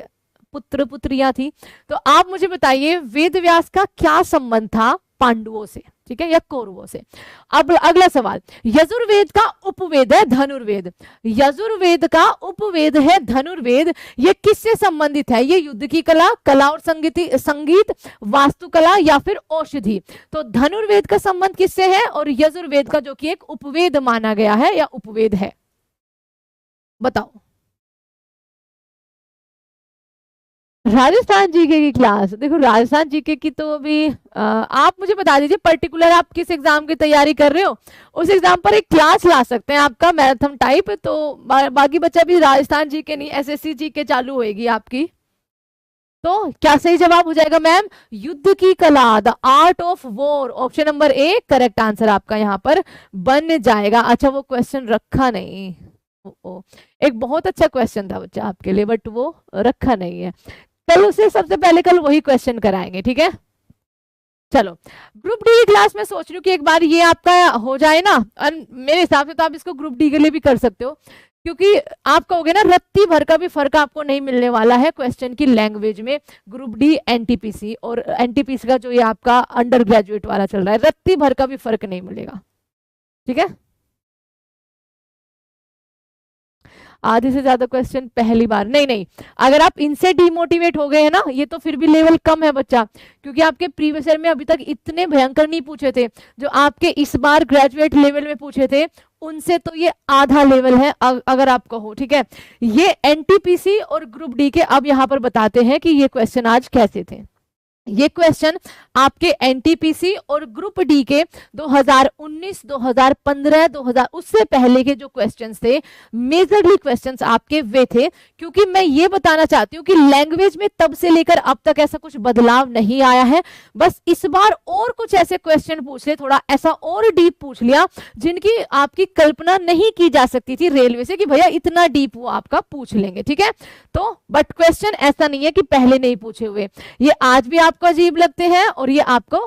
पुत्र पुत्रियां थी। तो आप मुझे बताइए वेद व्यास का क्या संबंध था पांडवों से, ठीक है, या कौरवों से? अब अगला सवाल, यजुर्वेद का उपवेद है धनुर्वेद, यजुर्वेद का उपवेद है धनुर्वेद, ये किससे संबंधित है? ये युद्ध की कला, कला और संगीत, वास्तुकला या फिर औषधि? तो धनुर्वेद का संबंध किससे है, और यजुर्वेद का जो कि एक उपवेद माना गया है या उपवेद है, बताओ। राजस्थान जीके की क्लास, देखो राजस्थान जीके की तो अभी आप मुझे बता दीजिए पर्टिकुलर आप किस एग्जाम की तैयारी कर रहे हो, उस एग्जाम पर एक क्लास ला सकते हैं आपका मैराथन टाइप। तो बाकी बच्चा भी राजस्थान जीके नहीं, एसएससी जीके चालू होएगी आपकी। तो क्या सही जवाब हो जाएगा मैम? युद्ध की कला, the art of war, option number A correct answer आपका यहाँ पर बन जाएगा। अच्छा, वो क्वेश्चन रखा नहीं, एक बहुत अच्छा क्वेश्चन था बच्चा आपके लिए, बट वो रखा नहीं है। कल उसे सबसे पहले कल वही क्वेश्चन कराएंगे, ठीक है। चलो, ग्रुप डी की क्लास में सोच रही हूँ कि एक बार ये आपका हो जाए ना, और मेरे हिसाब से तो आप इसको ग्रुप डी के लिए भी कर सकते हो, क्योंकि आप कहोगे ना रत्ती भर का भी फर्क आपको नहीं मिलने वाला है क्वेश्चन की लैंग्वेज में, ग्रुप डी एनटीपीसी और एनटीपीसी का जो ये आपका अंडर ग्रेजुएट वाला चल रहा है, रत्ती भर का भी फर्क नहीं मिलेगा, ठीक है। आधे से ज्यादा क्वेश्चन पहली बार नहीं, अगर आप इनसे डिमोटिवेट हो गए हैं ना, ये तो फिर भी लेवल कम है बच्चा, क्योंकि आपके प्रीवियस ईयर में अभी तक इतने भयंकर नहीं पूछे थे, जो आपके इस बार ग्रेजुएट लेवल में पूछे थे उनसे तो ये आधा लेवल है अगर आप कहो, ठीक है। ये एनटीपीसी और ग्रुप डी के अब यहां पर बताते हैं कि ये क्वेश्चन आज कैसे थे। ये क्वेश्चन आपके एनटीपीसी और ग्रुप डी के 2019, 2015, 2000 उससे पहले के जो क्वेश्चंस थे, मेजरली क्वेश्चंस आपके वे थे, क्योंकि मैं ये बताना चाहती हूँ कि लैंग्वेज में तब से लेकर अब तक ऐसा कुछ बदलाव नहीं आया है। बस इस बार और कुछ ऐसे क्वेश्चन पूछ ले, थोड़ा ऐसा और डीप पूछ लिया जिनकी आपकी कल्पना नहीं की जा सकती थी रेलवे से कि भैया इतना डीप वो आपका पूछ लेंगे, ठीक है। तो बट क्वेश्चन ऐसा नहीं है कि पहले नहीं पूछे हुए, ये आज भी आपको अजीब लगते हैं और ये आपको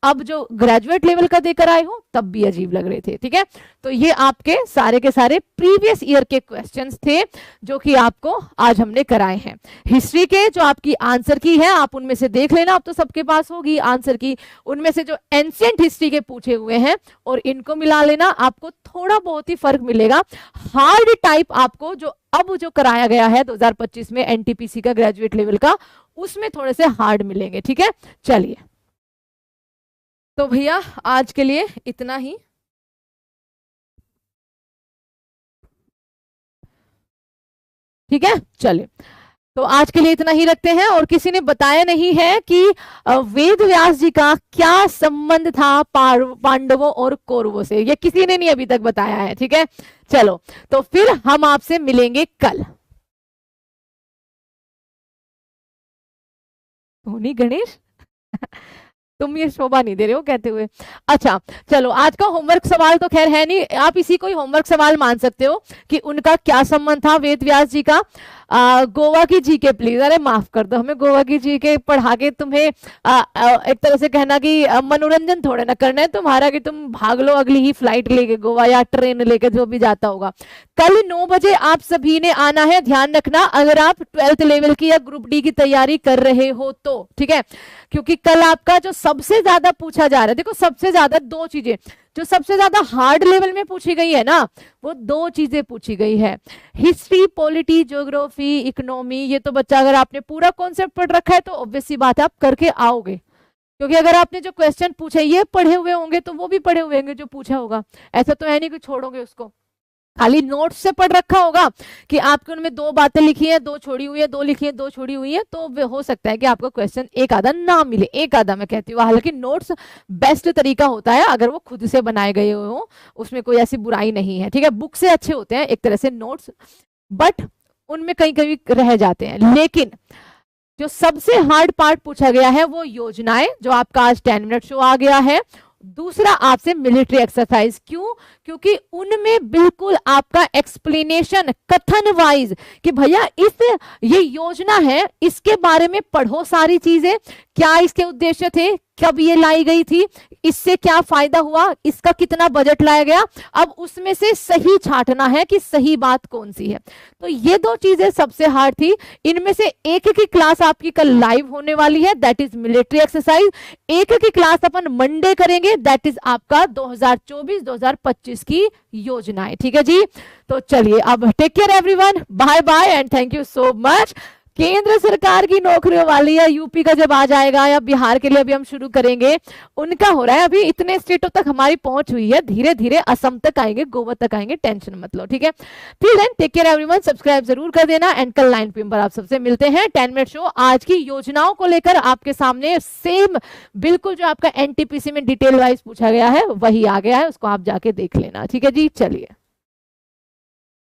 अब जो ग्रेजुएट लेवल का देकर आए हो तब भी अजीब लग रहे थे, ठीक है। तो ये आपके सारे के सारे प्रीवियस ईयर के क्वेश्चंस थे जो कि आपको आज हमने कराए हैं। हिस्ट्री के जो आपकी आंसर की है आप उनमें से देख लेना, अब तो सबके पास होगी आंसर की, उनमें से जो एंशिएंट हिस्ट्री के पूछे हुए हैं और इनको मिला लेना, आपको थोड़ा बहुत ही फर्क मिलेगा। हार्ड टाइप आपको जो अब जो कराया गया है 2025 में एनटीपीसी का ग्रेजुएट लेवल का, उसमें थोड़े से हार्ड मिलेंगे, ठीक है। चलिए तो भैया आज के लिए इतना ही, ठीक है। चलिए तो आज के लिए इतना ही रखते हैं। और किसी ने बताया नहीं है कि वेद व्यास जी का क्या संबंध था पांडवों और कौरवों से, ये किसी ने नहीं अभी तक बताया है, ठीक है। चलो तो फिर हम आपसे मिलेंगे कल। धोनी गणेश तुम ये शोभा नहीं दे रहे हो कहते हुए। अच्छा चलो आज का होमवर्क सवाल तो खैर है नहीं, आप इसी को ही होमवर्क सवाल मान सकते हो कि उनका क्या संबंध था वेद व्यास जी का। गोवा की जीके प्लीज, अरे माफ कर दो, हमें गोवा की जीके पढ़ा के तुम्हें एक तरह से कहना कि मनोरंजन थोड़े ना करना है तुम्हारा कि तुम भाग लो अगली ही फ्लाइट लेके गोवा या ट्रेन लेके, जो भी जाता होगा। कल 9 बजे आप सभी ने आना है, ध्यान रखना अगर आप 12th लेवल की या ग्रुप डी की तैयारी कर रहे हो तो, ठीक है। क्योंकि कल आपका जो सबसे ज्यादा पूछा जा रहा है, देखो सबसे ज्यादा दो चीजें जो सबसे ज्यादा हार्ड लेवल में पूछी गई है ना, वो दो चीजें पूछी गई है, हिस्ट्री, पॉलिटी, ज्योग्राफी, इकोनॉमी। ये तो बच्चा अगर आपने पूरा कॉन्सेप्ट पढ़ रखा है तो ऑब्वियस सी बात है आप करके आओगे, क्योंकि अगर आपने जो क्वेश्चन पूछे ये पढ़े हुए होंगे तो वो भी पढ़े हुए होंगे जो पूछा होगा, ऐसा तो है नहीं कि छोड़ोगे उसको। खाली नोट्स से पढ़ रखा होगा कि आपके उनमें 2 बातें लिखी है, 2 छोड़ी हुई है, 2 लिखी है, 2 छोड़ी हुई है, तो हो सकता है कि आपको क्वेश्चन एक आधा ना मिले, एक आधा मैं कहती हूँ। हालांकि नोट्स बेस्ट तरीका होता है अगर वो खुद से बनाए गए हो, उसमें कोई ऐसी बुराई नहीं है, ठीक है। बुक से अच्छे होते हैं एक तरह से नोट्स, बट उनमें कहीं कहीं रह जाते हैं। लेकिन जो सबसे हार्ड पार्ट पूछा गया है वो योजनाएं, जो आपका आज 10 मिनट शो आ गया है। दूसरा आपसे मिलिट्री एक्सरसाइज, क्यों? क्योंकि उनमें बिल्कुल आपका एक्सप्लेनेशन कथन वाइज कि भैया ये योजना है, इसके बारे में पढ़ो सारी चीजें, क्या इसके उद्देश्य थे, कब ये लाई गई थी, इससे क्या फायदा हुआ, इसका कितना बजट लाया गया, अब उसमें से सही छांटना है कि सही बात कौन सी है। तो ये 2 चीजें सबसे हार्ड थी। इनमें से एक की क्लास आपकी कल लाइव होने वाली है, दैट इज मिलिट्री एक्सरसाइज। एक की क्लास अपन मंडे करेंगे, दैट इज आपका 2024-2025 की योजनाएं, ठीक है जी। तो चलिए अब take care everyone, bye bye and thank you so much. केंद्र सरकार की नौकरियों वाली या यूपी का जब आ जाएगा या बिहार के लिए अभी हम शुरू करेंगे, उनका हो रहा है। अभी इतने स्टेटों तक हमारी पहुंच हुई है, धीरे धीरे असम तक आएंगे, गोवा तक आएंगे, टेंशन मत लो, ठीक है। फिर then take care everyone, subscribe जरूर कर देना एंड कल 9 PM पर आप सबसे मिलते हैं। 10 मिनट शो आज की योजनाओं को लेकर आपके सामने सेम बिल्कुल जो आपका एनटीपीसी में डिटेल वाइज पूछा गया है वही आ गया है, उसको आप जाके देख लेना, ठीक है जी। चलिए।